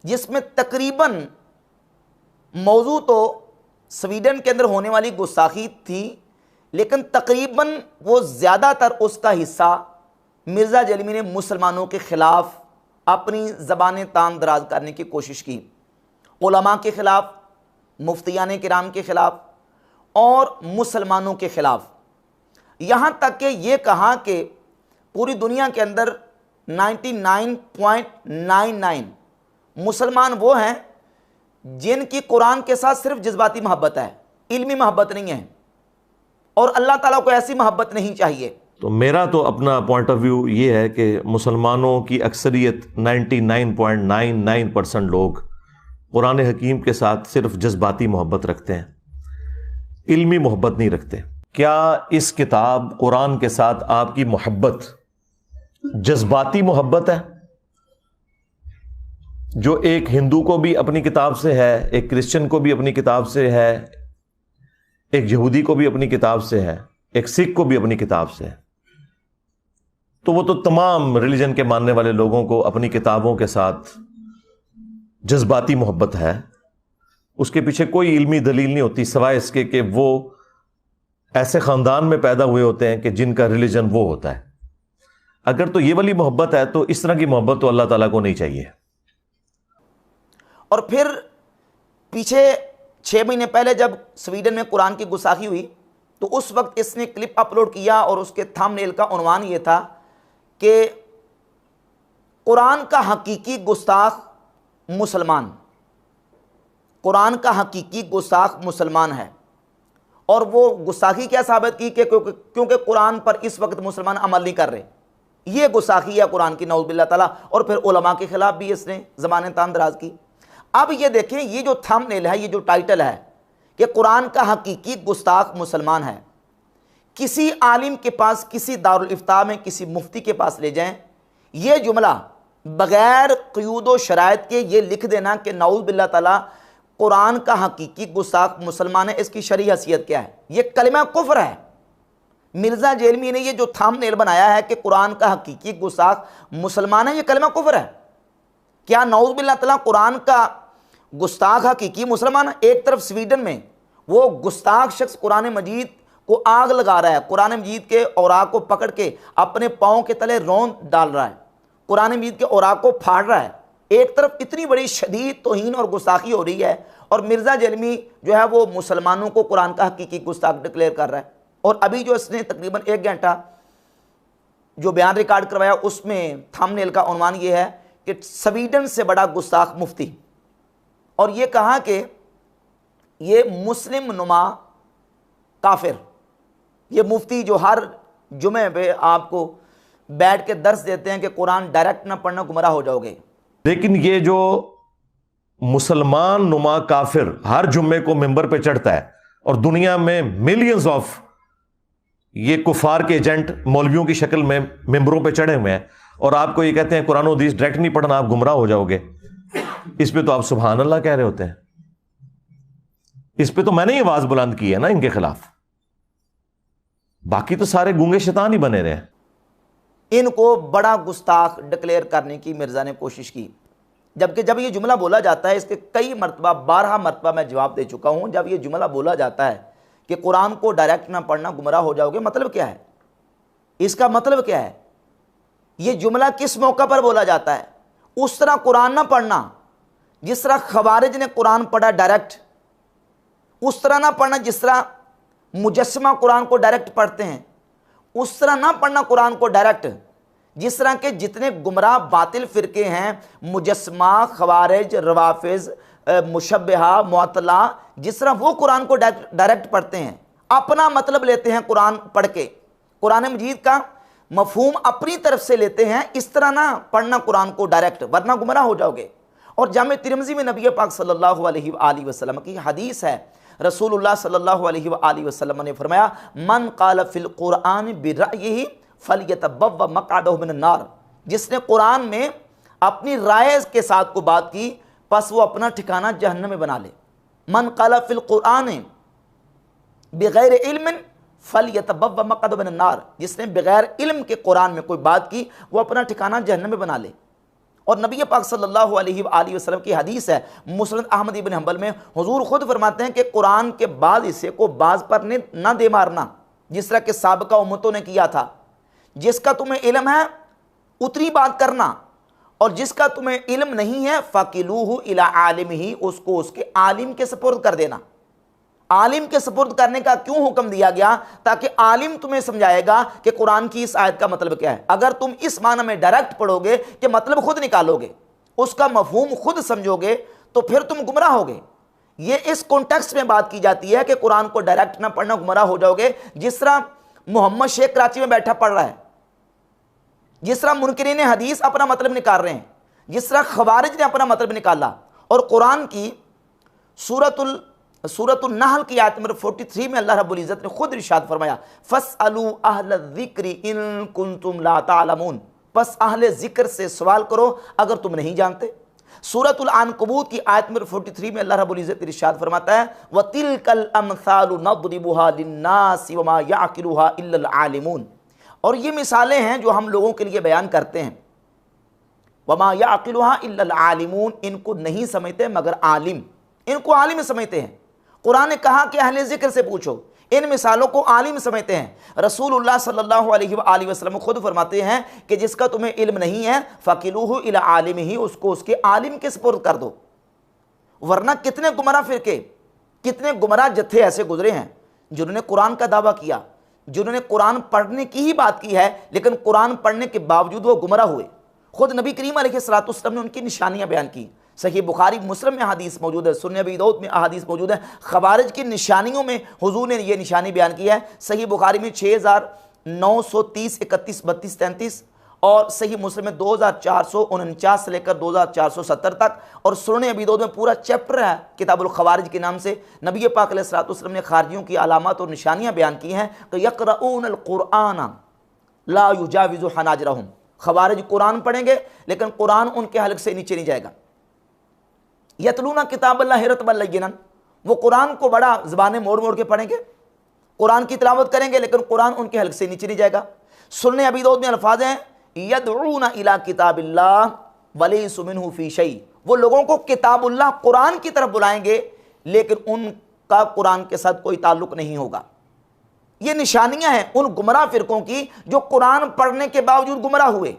جس میں تقریباً موضوع تو سویڈن کے اندر ہونے والی گستاخی تھی، لیکن تقریباً وہ زیادہ تر اس کا حصہ مرزا جہلمی نے مسلمانوں کے خلاف اپنی زبانیں تان دراز کرنے کی کوشش کی، علماء کے خلاف، مفتیان کرام کے خلاف اور مسلمانوں کے خلاف، یہاں تک کہ یہ کہا کہ پوری دنیا کے اندر 99.99 مسلمان وہ ہیں جن کی قرآن کے ساتھ صرف جذباتی محبت ہے، علمی محبت نہیں ہے، اور اللہ تعالیٰ کو ایسی محبت نہیں چاہیے۔ تو میرا تو اپنا پوائنٹ آف ویو یہ ہے کہ مسلمانوں کی اکثریت 99.99% لوگ قرآن حکیم کے ساتھ صرف جذباتی محبت رکھتے ہیں، علمی محبت نہیں رکھتے۔ کیا اس کتاب قرآن کے ساتھ آپ کی محبت جذباتی محبت ہے، جو ایک ہندو کو بھی اپنی کتاب سے ہے، ایک کرسچن کو بھی اپنی کتاب سے ہے، ایک یہودی کو بھی اپنی کتاب سے ہے، ایک سکھ کو بھی اپنی کتاب سے ہے؟ تو وہ تو تمام ریلیجن کے ماننے والے لوگوں کو اپنی کتابوں کے ساتھ جذباتی محبت ہے، اس کے پیچھے کوئی علمی دلیل نہیں ہوتی سوائے اس کے کہ وہ ایسے خاندان میں پیدا ہوئے ہوتے ہیں کہ جن کا ریلیجن وہ ہوتا ہے۔ اگر تو یہ والی محبت ہے تو اس طرح کی محبت تو اللہ تعالیٰ کو نہیں چاہیے۔ اور پھر پیچھے 6 مہینے پہلے جب سویڈن میں قرآن کی گستاخی ہوئی تو اس وقت اس نے کلپ اپلوڈ کیا اور اس کے تھم نیل کا عنوان یہ تھا کہ قرآن کا حقیقی گستاخ مسلمان، قرآن کا حقیقی گستاخ مسلمان ہے۔ اور وہ گستاخی کیا ثابت کی کہ کیونکہ قرآن پر اس وقت مسلمان عمل نہیں کر رہے، یہ گستاخی ہے قرآن کی، نعوذ باللہ تعالیٰ۔ اور پھر علماء کے خلاف بھی اس نے زبانیں تان دراز کی۔ اب یہ دیکھیں، یہ جو تھم نیل ہے، یہ جو ٹائٹل ہے کہ قرآن کا حقیقی گستاخ مسلمان ہے، کسی عالم کے پاس، کسی دارالافتاء میں کسی مفتی کے پاس لے جائیں، یہ جملہ بغیر قیود و شرائط کے یہ لکھ دینا کہ نعوذ باللہ تعالیٰ قرآن کا حقیقی گستاخ مسلمان ہے، اس کی شرعی حیثیت کیا ہے؟ یہ کلمہ کفر ہے۔ مرزا جہلمی نے یہ جو تھم نیل بنایا ہے کہ قرآن کا حقیقی گستاخ مسلمان ہے، یہ کلمہ کفر ہے۔ کیا نعوذ باللہ تعالیٰ قرآن کا گستاخ حقیقی مسلمان ہے؟ ایک طرف سویڈن میں وہ گستاخ شخص قرآن مجید کو آگ لگا رہا ہے، قرآن مجید کے اوراق کو پکڑ کے اپنے پاؤں کے تلے روند ڈال رہا ہے، قرآن مجید کے اوراق کو پھاڑ رہا ہے۔ ایک طرف اتنی بڑی شدید توہین اور گستاخی ہو رہی ہے، اور مرزا جہلمی جو ہے وہ مسلمانوں کو قرآن کا حقیقی گستاخ ڈکلیئر کر رہا ہے۔ اور ابھی جو اس نے تقریباً 1 گھنٹہ جو بیان ریکارڈ کروایا، اس میں تھم نیل کا عنوان یہ ہے کہ سویڈن سے بڑا گستاخ مفتی، اور یہ کہا کہ یہ مسلم نما کافر، یہ مفتی جو ہر جمعے پہ آپ کو بیٹھ کے درس دیتے ہیں کہ قرآن ڈائریکٹ نہ پڑھنا گمراہ ہو جاؤ گے۔ لیکن یہ جو مسلمان نما کافر ہر جمعے کو ممبر پہ چڑھتا ہے، اور دنیا میں ملینز آف یہ کفار کے ایجنٹ مولویوں کی شکل میں ممبروں پہ چڑھے ہوئے ہیں، اور آپ کو یہ کہتے ہیں قرآن و حدیث ڈائریکٹ نہیں پڑھنا، آپ گمراہ ہو جاؤ گے، اس پہ تو آپ سبحان اللہ کہہ رہے ہوتے ہیں۔ اس پہ تو میں نے یہ آواز بلند کی ہے نا ان کے خلاف، باقی تو سارے گونگے شیطان ہی بنے رہے ہیں۔ ان کو بڑا گستاخ ڈکلیئر کرنے کی مرزا نے کوشش کی، جبکہ جب یہ جملہ بولا جاتا ہے، اس کے کئی مرتبہ 12 مرتبہ میں جواب دے چکا ہوں، جب یہ جملہ بولا جاتا ہے کہ قرآن کو ڈائریکٹ نہ پڑھنا گمراہ ہو جاؤ گے، مطلب کیا ہے؟ اس کا مطلب کیا ہے؟ یہ جملہ کس موقع پر بولا جاتا ہے؟ اس طرح قرآن نہ پڑھنا جس طرح خوارج نے قرآن پڑھا ڈائریکٹ، اس طرح نہ پڑھنا جس طرح مجسمہ قرآن کو ڈائریکٹ پڑھتے ہیں، اس طرح نہ پڑھنا قرآن کو ڈائریکٹ جس طرح کے جتنے گمراہ باطل فرقے ہیں، مجسمہ، خوارج، روافظ، مشبہہ، معطلہ، جس طرح وہ قرآن کو ڈائریکٹ پڑھتے ہیں، اپنا مطلب لیتے ہیں قرآن پڑھ کے، قرآن مجید کا مفہوم اپنی طرف سے لیتے ہیں، اس طرح نہ پڑھنا قرآن کو ڈائریکٹ، ورنہ گمراہ ہو جاؤ گے۔ اور جامع ترمذی میں نبی پاک صلی اللہ علیہ وآلہ وسلم کی حدیث ہے، رسول اللہ صلی اللہ علیہ وآلہ وسلم نے فرمایا من قال فی القرآن برأیہ فلیتبوأ مقعدہ من النار، جس نے قرآن میں اپنی رائے کے ساتھ کو بات کی پس وہ اپنا ٹھکانہ جہنم میں بنا لے۔ من قال فی القرآن بغیر علم فلیتبوأ مقعدہ من النار، جس نے بغیر علم کے قرآن میں کوئی بات کی وہ اپنا ٹھکانہ جہنم میں بنا لے۔ اور نبی پاک صلی اللہ علیہ وآلہ وسلم کی حدیث ہے مسند احمد ابن حنبل میں، حضور خود فرماتے ہیں کہ قرآن کے بعض حصے کو بعض پر نہ دے مارنا، جس طرح کہ سابقہ امتوں نے کیا تھا۔ جس کا تمہیں علم ہے اتنی بات کرنا، اور جس کا تمہیں علم نہیں ہے فَقِلُوهُ إِلَىٰ عَالِمِهِ، اس کو اس کے عالم کے سپرد کر دینا۔ عالم کے سپرد کرنے کا کیوں حکم دیا گیا؟ تاکہ عالم تمہیں سمجھائے گا کہ قرآن کی اس آیت کا مطلب کیا ہے۔ اگر تم اس معنی میں ڈائریکٹ پڑھو گے کہ مطلب خود نکالو گے، اس کا مفہوم خود سمجھو گے، تو پھر تم گمراہ ہوگے۔ یہ اس کانٹیکسٹ میں بات کی جاتی ہے کہ قرآن کو ڈائریکٹ نہ پڑھنا، گمراہ ہو جاؤ گے۔ جس طرح محمد شیخ کراچی میں بیٹھا پڑھ رہا ہے، جس طرح منکرین حدیث اپنا مطلب نکال رہے ہیں، جس طرح خوارج نے اپنا مطلب نکالا، اور قرآن کی سورۃ النحل کی آیت نمبر 43 میں اللہ رب العزت نے خود ارشاد فرمایا فَاسْأَلُوا أَهْلَ الذِّكْرِ إِن كُنتُمْ لَا تَعْلَمُونَ، پس اہل ذکر سے سوال کرو اگر تم نہیں جانتے۔ سورۃ العنکبوت کی آیت نمبر 43 میں اللہ رب العزت ارشاد فرماتا ہے وَتِلْكَ الْأَمْثَالُ نَضْرِبُهَا لِلنَّاسِ وَمَا يَعْقِلُهَا إِلَّا الْعَالِمُونَ، اور یہ مثالیں ہیں جو ہم لوگوں کے لیے بیان کرتے ہیں۔ وَمَا يَعْقِلُهَا إِلَّا الْعَالِمُونَ، ان کو نہیں سمجھتے مگر عالم، ان کو عالم سمجھتے ہیں۔ قرآن نے کہا کہ اہل ذکر سے پوچھو، ان مثالوں کو عالم سمجھتے ہیں۔ رسول اللہ صلی اللہ علیہ وآلہ وسلم خود فرماتے ہیں کہ جس کا تمہیں علم نہیں ہے فَقِلُوهُ إِلَىٰ عَالِمِهِ، اس کو اس کے عالم کے سپرد کر دو۔ ورنہ کتنے گمراہ فرقے، کتنے گمراہ جتھے ایسے گزرے ہیں جنہوں نے قرآن کا دعویٰ کیا، جنہوں نے قرآن پڑھنے کی ہی بات کی ہے، لیکن قرآن پڑھنے کے باوجود وہ گمراہ ہوئے۔ خود نبی کریم علیہ السلام نے ان کی نشانیاں بیان کی۔ صحیح بخاری مسلم میں احادیث موجود ہے، سنن ابی داؤد میں احادیث موجود ہے۔ خوارج کی نشانیوں میں حضور نے یہ نشانی بیان کی ہے۔ صحیح بخاری میں 6930 31 32 33، اور صحیح مسلم میں 2449 سے لے کر 2470 تک، اور سنن ابی داؤد میں پورا چیپٹر ہے کتاب الخوارج کے نام سے۔ نبی پاک علیہ السلام نے خارجیوں کی علامات اور نشانیاں بیان کی ہیں کہ یقرؤون القرآن لا یجاوز حناجرہم، خوارج قرآن پڑھیں گے لیکن قرآن ان کے حلق سے نیچے نہیں جائے گا۔ یتلون کتاب اللہ رتبا لینا، وہ قرآن کو بڑا زبانیں موڑ موڑ کے پڑھیں گے، قرآن کی تلاوت کریں گے لیکن قرآن ان کے حلق سے نیچے نہیں جائے گا۔ سنن ابی داؤد میں الفاظ ہیں یدعون الی کتاب اللہ ولیس منہ فی شیء، وہ لوگوں کو کتاب اللہ قرآن کی طرف بلائیں گے لیکن ان کا قرآن کے ساتھ کوئی تعلق نہیں ہوگا۔ یہ نشانیاں ہیں ان گمراہ فرقوں کی جو قرآن پڑھنے کے باوجود گمراہ ہوئے۔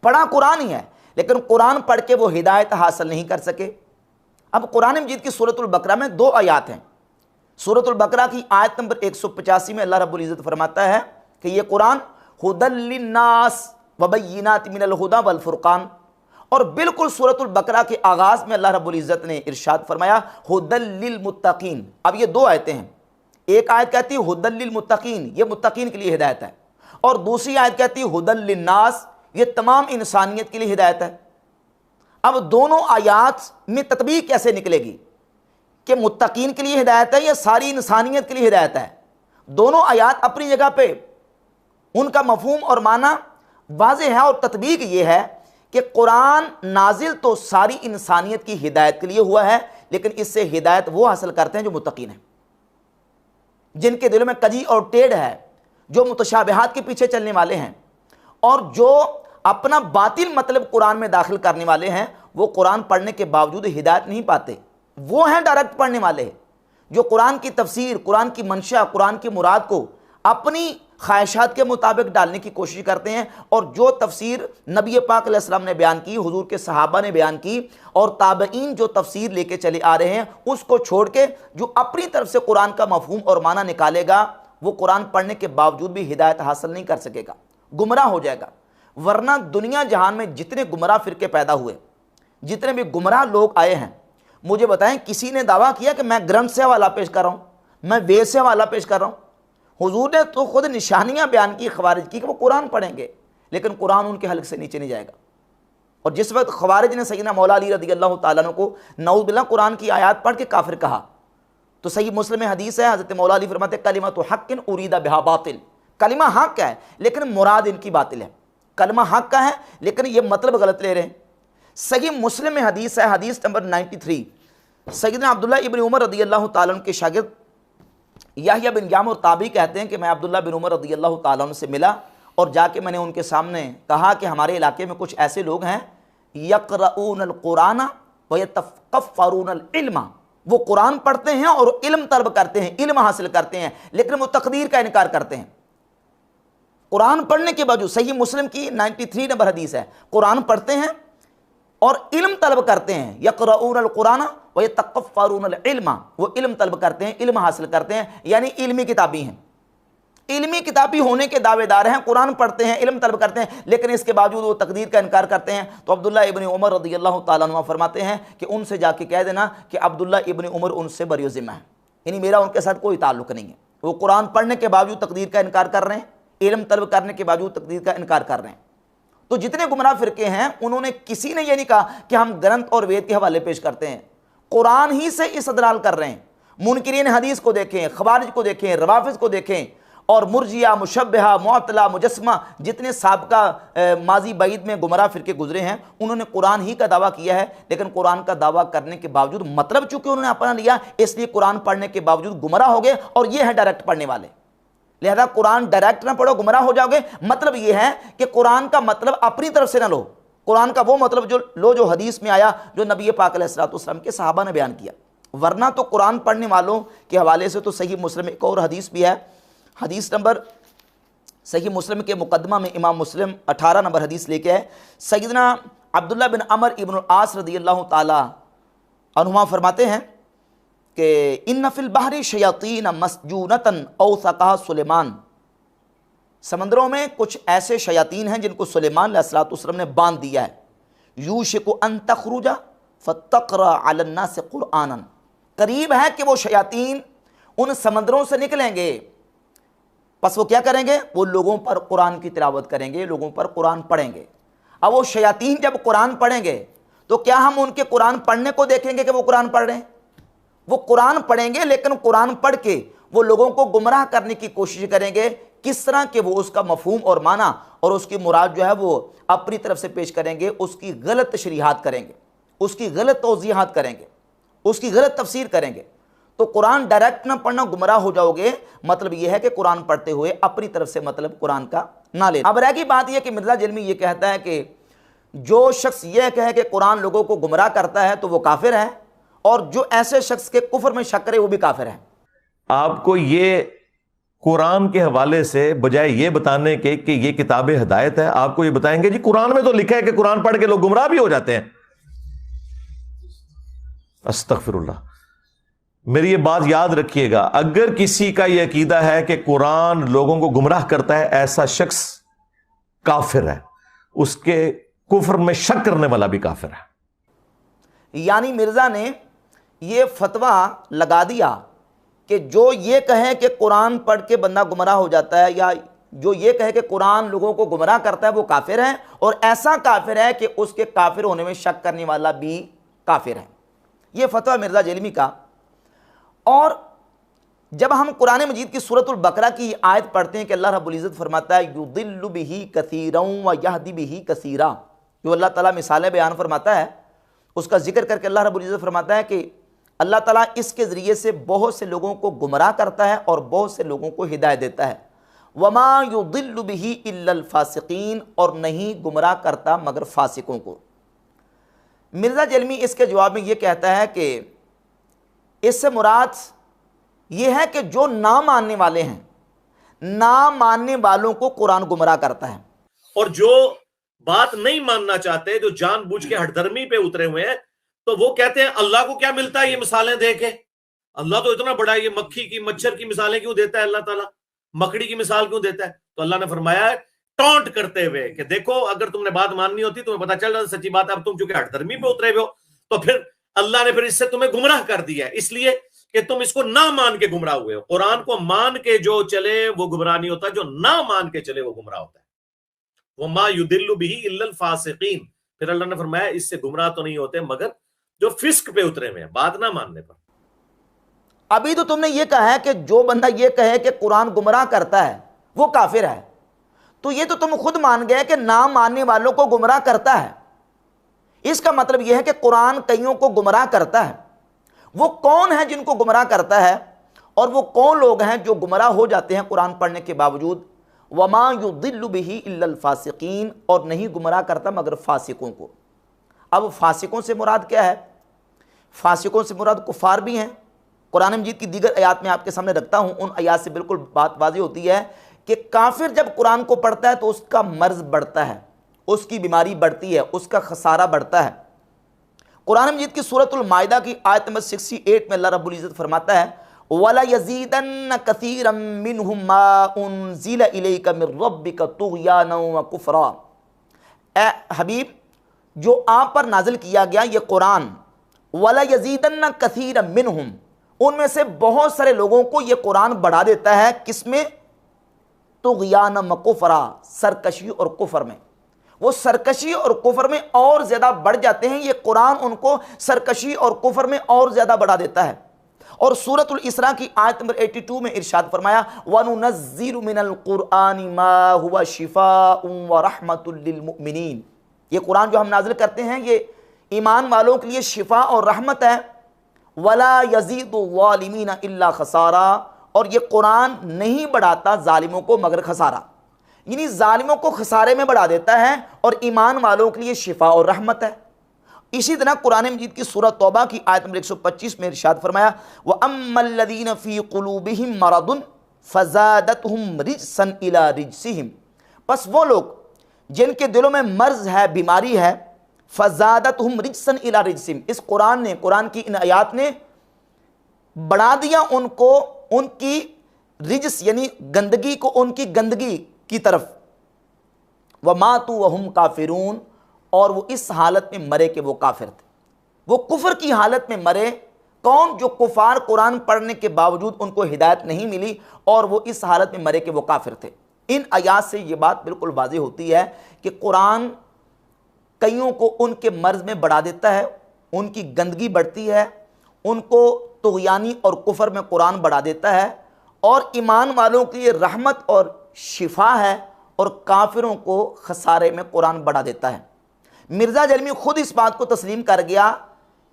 پڑھا قرآن ہی ہے لیکن قرآن پڑھ کے وہ ہدایت حاصل نہیں کر سکے۔ اب قرآن مجید کی سورۃ البقرہ میں 2 آیات ہیں۔ سورۃ البقرہ کی آیت نمبر 185 میں اللہ رب العزت فرماتا ہے کہ یہ قرآن ھدی للناس وبینات من الہدی والفرقان، اور بالکل سورۃ البقرہ کے آغاز میں اللہ رب العزت نے ارشاد فرمایا ھدی للمتقین۔ اب یہ 2 آیتیں ہیں، ایک آیت کہتی ہے ھدی للمتقین، یہ متقین کے لیے ہدایت ہے، اور دوسری آیت کہتی ہے ھدی للناس، یہ تمام انسانیت کے لیے ہدایت ہے۔ اب دونوں آیات میں تطبیق کیسے نکلے گی کہ متقین کے لیے ہدایت ہے یا ساری انسانیت کے لیے ہدایت ہے؟ دونوں آیات اپنی جگہ پہ ان کا مفہوم اور معنی واضح ہے، اور تطبیق یہ ہے کہ قرآن نازل تو ساری انسانیت کی ہدایت کے لیے ہوا ہے، لیکن اس سے ہدایت وہ حاصل کرتے ہیں جو متقین ہیں، جن کے دلوں میں کجی اور ٹیڑھ ہے، جو متشابہات کے پیچھے چلنے والے ہیں، اور جو اپنا باطل مطلب قرآن میں داخل کرنے والے ہیں، وہ قرآن پڑھنے کے باوجود ہدایت نہیں پاتے۔ وہ ہیں ڈائریکٹ پڑھنے والے جو قرآن کی تفسیر، قرآن کی منشا، قرآن کی مراد کو اپنی خواہشات کے مطابق ڈالنے کی کوشش کرتے ہیں، اور جو تفسیر نبی پاک علیہ السلام نے بیان کی، حضور کے صحابہ نے بیان کی، اور تابعین جو تفسیر لے کے چلے آ رہے ہیں، اس کو چھوڑ کے جو اپنی طرف سے قرآن کا مفہوم اور معنی نکالے گا، وہ قرآن پڑھنے کے باوجود بھی ہدایت حاصل نہیں کر سکے گا، گمراہ ہو جائے گا۔ ورنہ دنیا جہان میں جتنے گمراہ فرقے پیدا ہوئے، جتنے بھی گمراہ لوگ آئے ہیں، مجھے بتائیں کسی نے دعویٰ کیا کہ میں گرنتھ سے حوالہ پیش کر رہا ہوں، میں وید سے حوالہ پیش کر رہا ہوں؟ حضور نے تو خود نشانیاں بیان کی خوارج کی کہ وہ قرآن پڑھیں گے لیکن قرآن ان کے حلق سے نیچے نہیں جائے گا۔ اور جس وقت خوارج نے سیدنا مولا علی رضی اللہ تعالیٰ عنہ کو نعوذ باللہ قرآن کی آیات پڑھ کے کافر کہا، تو صحیح مسلم میں حدیث ہے، حضرت مولا علی فرماتے ہیں کلمۃ حق ارید بہا باطل، کلمہ حق کا ہے لیکن مراد ان کی باطل ہے، کلمہ حق کا ہے لیکن یہ مطلب غلط لے رہے ہیں۔ صحیح مسلم میں حدیث ہے، حدیث نمبر 93، سیدنا عبداللہ ابن عمر رضی اللہ تعالیٰ عنہ کے شاگرد یحییٰ بن یعمر تابعی کہتے ہیں کہ میں عبداللہ بن عمر رضی اللہ تعالیٰ عنہ سے ملا اور جا کے میں نے ان کے سامنے کہا کہ ہمارے علاقے میں کچھ ایسے لوگ ہیں یقرؤون القرآن ویتکفرون العلم، وہ قرآن پڑھتے ہیں اور علم طلب کرتے ہیں، علم حاصل کرتے ہیں، لیکن وہ تقدیر کا انکار کرتے ہیں۔ قرآن پڑھنے کے باوجود، صحیح مسلم کی 93 نمبر حدیث ہے، قرآن پڑھتے ہیں اور علم طلب کرتے ہیں، یقرؤون القرآن ویتکفرون العلم، وہ علم طلب کرتے ہیں، علم حاصل کرتے ہیں، یعنی علمی کتابی ہیں، علمی کتابی ہونے کے دعوے دار ہیں، قرآن پڑھتے ہیں، علم طلب کرتے ہیں، لیکن اس کے باوجود وہ تقدیر کا انکار کرتے ہیں۔ تو عبداللہ ابن عمر رضی اللہ تعالیٰ عنہ فرماتے ہیں کہ ان سے جا کے کہہ دینا کہ عبداللہ ابن عمر ان سے بری ذمہ ہے، یعنی میرا ان کے ساتھ کوئی تعلق نہیں ہے، وہ قرآن پڑھنے کے باوجود تقدیر کا انکار کر رہے ہیں، علم طلب کرنے کے باوجود تقدیر کا انکار کر رہے ہیں۔ تو جتنے گمراہ فرقے ہیں انہوں نے کسی نے یہ نہیں کہا کہ ہم گرنتھ اور وید کے حوالے پیش کرتے ہیں، قرآن ہی سے استدلال کر رہے ہیں۔ منکرین حدیث کو دیکھیں، خوارج کو دیکھیں، روافض کو دیکھیں، اور مرجیہ، مشبہہ، معطلہ، مجسمہ، جتنے سابقہ ماضی بعید میں گمراہ فرقے گزرے ہیں، انہوں نے قرآن ہی کا دعویٰ کیا ہے، لیکن قرآن کا دعویٰ کرنے کے باوجود مطلب چونکہ انہوں نے اپنا لیا، اس لیے قرآن پڑھنے کے باوجود گمراہ ہو گئے، اور یہ ہیں ڈائریکٹ پڑھنے والے۔ لہذا قرآن ڈائریکٹ نہ پڑھو، گمراہ ہو جاؤ گے۔ مطلب یہ ہے کہ قرآن کا مطلب اپنی طرف سے نہ لو، قرآن کا وہ مطلب جو لو جو حدیث میں آیا، جو نبی پاک علیہ الصلوۃ والسلام کے صحابہ نے بیان کیا۔ ورنہ تو قرآن پڑھنے والوں کے حوالے سے تو صحیح مسلم ایک اور حدیث بھی ہے، حدیث نمبر صحیح مسلم کے مقدمہ میں امام مسلم 18 نمبر حدیث لے کے ہے، سیدنا عبداللہ بن عمر ابن العاص رضی اللہ تعالی عنہما فرماتے ہیں کہ ان فی البحر شیاطین مسجونۃ اوثقھا سلیمان، سمندروں میں کچھ ایسے شیاطین ہیں جن کو سلیمان علیہ الصلوۃ والسلام نے باندھ دیا ہے، یوشک ان تخرج فتقرأ علی الناس قرآنا، قریب ہے کہ وہ شیاطین ان سمندروں سے نکلیں گے، پس وہ کیا کریں گے؟ وہ لوگوں پر قرآن کی تلاوت کریں گے، لوگوں پر قرآن پڑھیں گے۔ اب وہ شیاطین جب قرآن پڑھیں گے تو کیا ہم ان کے قرآن پڑھنے کو دیکھیں گے کہ وہ قرآن پڑھ رہے ہیں؟ وہ قرآن پڑھیں گے لیکن قرآن پڑھ کے وہ لوگوں کو گمراہ کرنے کی کوشش کریں گے، کس طرح کہ وہ اس کا مفہوم اور معنی اور اس کی مراد جو ہے وہ اپنی طرف سے پیش کریں گے، اس کی غلط تشریحات کریں گے، اس کی غلط توضیحات کریں گے، اس کی غلط تفسیر کریں گے۔ تو قرآن ڈائریکٹ نہ پڑھنا، گمراہ ہو جاؤ گے۔ مطلب یہ ہے کہ قرآن پڑھتے ہوئے اپنی طرف سے مطلب قرآن کا نہ لینا۔ اب رہ گئی بات یہ کہ مرزا جلمی یہ کہتا ہے کہ جو شخص یہ کہے کہ قرآن لوگوں کو گمراہ کرتا ہے تو وہ کافر ہے، اور جو ایسے شخص کے کفر میں شک کرے وہ بھی کافر ہے۔ آپ کو یہ قرآن کے حوالے سے بجائے یہ بتانے کے کہ یہ کتاب ہدایت ہے، آپ کو یہ بتائیں گے جی قرآن میں تو لکھا ہے کہ قرآن پڑھ کے لوگ گمراہ بھی ہو جاتے ہیں۔ استغفر اللہ۔ میری یہ بات یاد رکھیے گا، اگر کسی کا یہ عقیدہ ہے کہ قرآن لوگوں کو گمراہ کرتا ہے، ایسا شخص کافر ہے، اس کے کفر میں شک کرنے والا بھی کافر ہے۔ یعنی مرزا نے یہ فتویٰ لگا دیا کہ جو یہ کہے کہ قرآن پڑھ کے بندہ گمراہ ہو جاتا ہے، یا جو یہ کہے کہ قرآن لوگوں کو گمراہ کرتا ہے، وہ کافر ہے، اور ایسا کافر ہے کہ اس کے کافر ہونے میں شک کرنے والا بھی کافر ہے۔ یہ فتویٰ مرزا جیلمی کا۔ اور جب ہم قرآن مجید کی سورۃ البقرہ کی آیت پڑھتے ہیں کہ اللہ رب العزت فرماتا ہے یضل بہ کثیرا ویہدی بہ کثیرا، جو اللہ تعالیٰ مثالیں بیان فرماتا ہے، اس کا ذکر کر کے اللہ رب العزت فرماتا ہے کہ اللہ تعالیٰ اس کے ذریعے سے بہت سے لوگوں کو گمراہ کرتا ہے اور بہت سے لوگوں کو ہدایت دیتا ہے۔ وما یضل بہ الا الفاسقین، اور نہیں گمراہ کرتا مگر فاسقوں کو۔ مرزا جلمی اس کے جواب میں یہ کہتا ہے کہ اس سے مراد یہ ہے کہ جو نہ ماننے والے ہیں، نہ ماننے والوں کو قرآن گمراہ کرتا ہے، اور جو بات نہیں ماننا چاہتے، جو جان بوجھ کے ہٹ دھرمی پہ اترے ہوئے ہیں، تو وہ کہتے ہیں اللہ کو کیا ملتا ہے یہ مثالیں دے کے؟ اللہ تو اتنا بڑا ہے، یہ مکھی کی مچھر کی مثالیں کیوں دیتا ہے اللہ تعالیٰ؟ مکڑی کی مثال کیوں دیتا ہے؟ تو اللہ نے فرمایا ہے ٹونٹ کرتے ہوئے کہ دیکھو اگر تم نے بات ماننی ہوتی تمہیں پتا چل رہا سچی بات ہے، اب تم چونکہ ہٹ دھرمی پہ اترے ہوئے ہو تو پھر اللہ نے پھر اس سے تمہیں گمراہ کر دیا ہے، اس لیے کہ تم اس کو نہ مان کے گمراہ ہوئے ہو۔ قرآن کو مان کے جو چلے وہ گمراہ نہیں ہوتا، جو نہ مان کے چلے وہ گمراہ ہوتا ہے۔ وَمَا يُضِلُّ بِهِ إِلَّا الْفَاسِقِينَ، پھر اللہ نے فرمایا اس سے گمراہ تو نہیں ہوتے مگر جو فسق پہ اترے ہوئے ہیں بات نہ ماننے پر. ابھی تو تم نے یہ کہا ہے کہ جو بندہ یہ کہے کہ قرآن گمراہ کرتا ہے وہ کافر ہے، تو یہ تو تم خود مان گئے کہ نہ ماننے والوں کو گمراہ کرتا ہے. اس کا مطلب یہ ہے کہ قرآن کئیوں کو گمراہ کرتا ہے. وہ کون ہیں جن کو گمراہ کرتا ہے اور وہ کون لوگ ہیں جو گمراہ ہو جاتے ہیں قرآن پڑھنے کے باوجود؟ وَمَا يُضِلُّ بِهِ إِلَّا الْفَاسِقِينَ، اور نہیں گمراہ کرتا مگر فاسقوں کو. اب فاسقوں سے مراد کیا ہے؟ فاسقوں سے مراد کفار بھی ہیں. قرآن مجید کی دیگر آیات میں آپ کے سامنے رکھتا ہوں، ان آیات سے بالکل بات واضح ہوتی ہے کہ کافر جب قرآن کو پڑھتا ہے تو اس کا مرض بڑھتا ہے، اس کی بیماری بڑھتی ہے، اس کا خسارہ بڑھتا ہے. قرآن مجید کی سورۃ المائدہ کی آیت نمبر 68 میں اللہ رب العزت فرماتا ہے وَلَا يَزِيدَنَّ كَثِيرًا مِّنْهُمْ مَا أُنزِلَ إِلَيْكَ مِن رَّبِّكَ طُغْيَانًا وَكُفْرًا. اے حبیب، جو آپ پر نازل کیا گیا یہ قرآن، وَلَا يَزِيدَنَّ كَثِيرًا مِّنْهُمْ، ان میں سے بہت سارے لوگوں کو یہ قرآن بڑھا دیتا ہے. کس میں؟ طغیانا وکفرا، سرکشی اور کفر میں. وہ سرکشی اور کفر میں اور زیادہ بڑھ جاتے ہیں، یہ قرآن ان کو سرکشی اور کفر میں اور زیادہ بڑھا دیتا ہے. اور سورۃ الاسراء کی آیت نمبر 82 میں ارشاد فرمایا وَنُنَزِّلُ مِنَ الْقُرْآنِ مَا هُوَ شِفَاءٌ وَرَحْمَةٌ لِّلْمُؤْمِنِينَ. یہ قرآن جو ہم نازل کرتے ہیں یہ ایمان والوں کے لیے شفا اور رحمت ہے. وَلَا يَزِيدُ الظَّالِمِينَ إِلَّا خَسَارًا، اور یہ قرآن نہیں بڑھاتا ظالموں کو مگر خسارہ. یعنی ظالموں کو خسارے میں بڑھا دیتا ہے اور ایمان والوں کے لیے شفا اور رحمت ہے. اسی طرح قرآن مجید کی سورۃ توبہ کی آیت نمبر 125 میں ارشاد فرمایا وَأَمَّا الَّذِينَ فِي قُلُوبِهِم مَّرَضٌ فَزَادَتْهُمْ رِجْسًا إِلَىٰ رِجْسِهِمْ، پس وہ لوگ جن کے دلوں میں مرض ہے، بیماری ہے، فَزَادَتْهُمْ رِجْسًا إِلَىٰ رِجْسِهِمْ، اس قرآن نے، قرآن کی ان آیات نے بڑھا دیا ان کو ان کی رجس یعنی گندگی کو، ان کی گندگی کی طرف. وَمَاتُوا وَهُمْ كَافِرُونَ، اور وہ اس حالت میں مرے کہ وہ کافر تھے. وہ کفر کی حالت میں مرے. کون؟ جو کفار قرآن پڑھنے کے باوجود ان کو ہدایت نہیں ملی اور وہ اس حالت میں مرے کہ وہ کافر تھے. ان آیات سے یہ بات بالکل واضح ہوتی ہے کہ قرآن کئیوں کو ان کے مرض میں بڑھا دیتا ہے، ان کی گندگی بڑھتی ہے، ان کو طغیانی اور کفر میں قرآن بڑھا دیتا ہے، اور ایمان والوں کے لیے رحمت اور شفا ہے اور کافروں کو خسارے میں قرآن بڑھا دیتا ہے. مرزا جرمی خود اس بات کو تسلیم کر گیا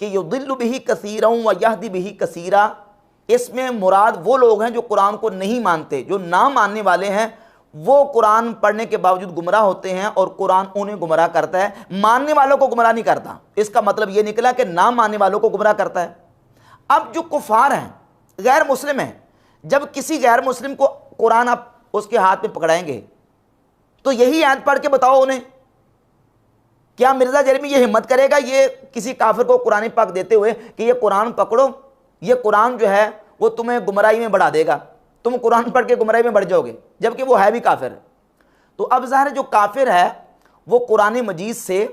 کہ یضل بہ کثیرا ویہدی بہ کثیرا، اس میں مراد وہ لوگ ہیں جو قرآن کو نہیں مانتے، جو نہ ماننے والے ہیں، وہ قرآن پڑھنے کے باوجود گمراہ ہوتے ہیں اور قرآن انہیں گمراہ کرتا ہے، ماننے والوں کو گمراہ نہیں کرتا. اس کا مطلب یہ نکلا کہ نہ ماننے والوں کو گمراہ کرتا ہے. اب جو کفار ہیں، غیر مسلم ہیں، جب کسی غیر مسلم کو قرآن آپ اس کے ہاتھ میں پکڑائیں گے تو یہی آیت پڑھ کے بتاؤ انہیں. کیا مرزا جرمی یہ ہمت کرے گا یہ کسی کافر کو قرآن پاک دیتے ہوئے کہ یہ قرآن پکڑو، یہ قرآن جو ہے وہ تمہیں گمراہی میں بڑھا دے گا، تم قرآن پڑھ کے گمراہی میں بڑھ جاؤ گے، جبکہ وہ ہے بھی کافر. تو اب ظاہر جو کافر ہے وہ قرآن مجید سے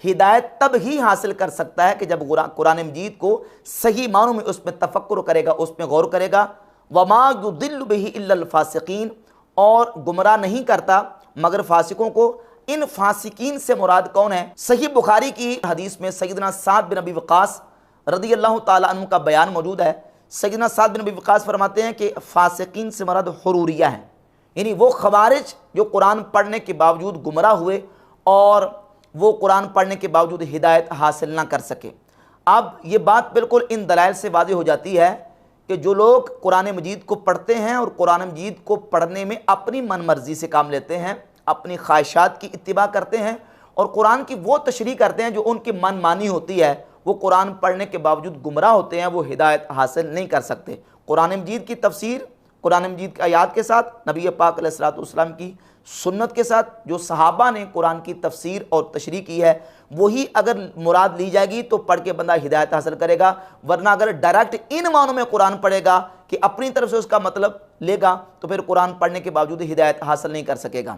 ہدایت تب ہی حاصل کر سکتا ہے کہ جب قرآن مجید کو صحیح معنوں میں اس میں تفکر کرے گا، اس میں غور کرے گا. وَمَا يُضِلُّ بِهِ إِلَّا الْفَاسِقِينَ، اور گمراہ نہیں کرتا مگر فاسقوں کو. ان فاسقین سے مراد کون ہے؟ صحیح بخاری کی حدیث میں سیدنا سعد بن ابی وقاص رضی اللہ تعالیٰ عنہ کا بیان موجود ہے. سیدنا سعد بن ابی وقاص فرماتے ہیں کہ فاسقین سے مراد حروریہ ہیں، یعنی وہ خوارج جو قرآن پڑھنے کے باوجود گمراہ ہوئے اور وہ قرآن پڑھنے کے باوجود ہدایت حاصل نہ کر سکے. اب یہ بات بالکل ان دلائل سے واضح ہو جاتی ہے کہ جو لوگ قرآن مجید کو پڑھتے ہیں اور قرآن مجید کو پڑھنے میں اپنی من مرضی سے کام لیتے ہیں، اپنی خواہشات کی اتباع کرتے ہیں اور قرآن کی وہ تشریح کرتے ہیں جو ان کی من مانی ہوتی ہے، وہ قرآن پڑھنے کے باوجود گمراہ ہوتے ہیں، وہ ہدایت حاصل نہیں کر سکتے. قرآن مجید کی تفسیر قرآن مجید کی آیات کے ساتھ، نبی پاک علیہ الصلوۃ والسلام کی سنت کے ساتھ، جو صحابہ نے قرآن کی تفسیر اور تشریح کی ہے وہی اگر مراد لی جائے گی تو پڑھ کے بندہ ہدایت حاصل کرے گا. ورنہ اگر ڈائریکٹ ان معنوں میں قرآن پڑھے گا کہ اپنی طرف سے اس کا مطلب لے گا تو پھر قرآن پڑھنے کے باوجود ہدایت حاصل نہیں کر سکے گا.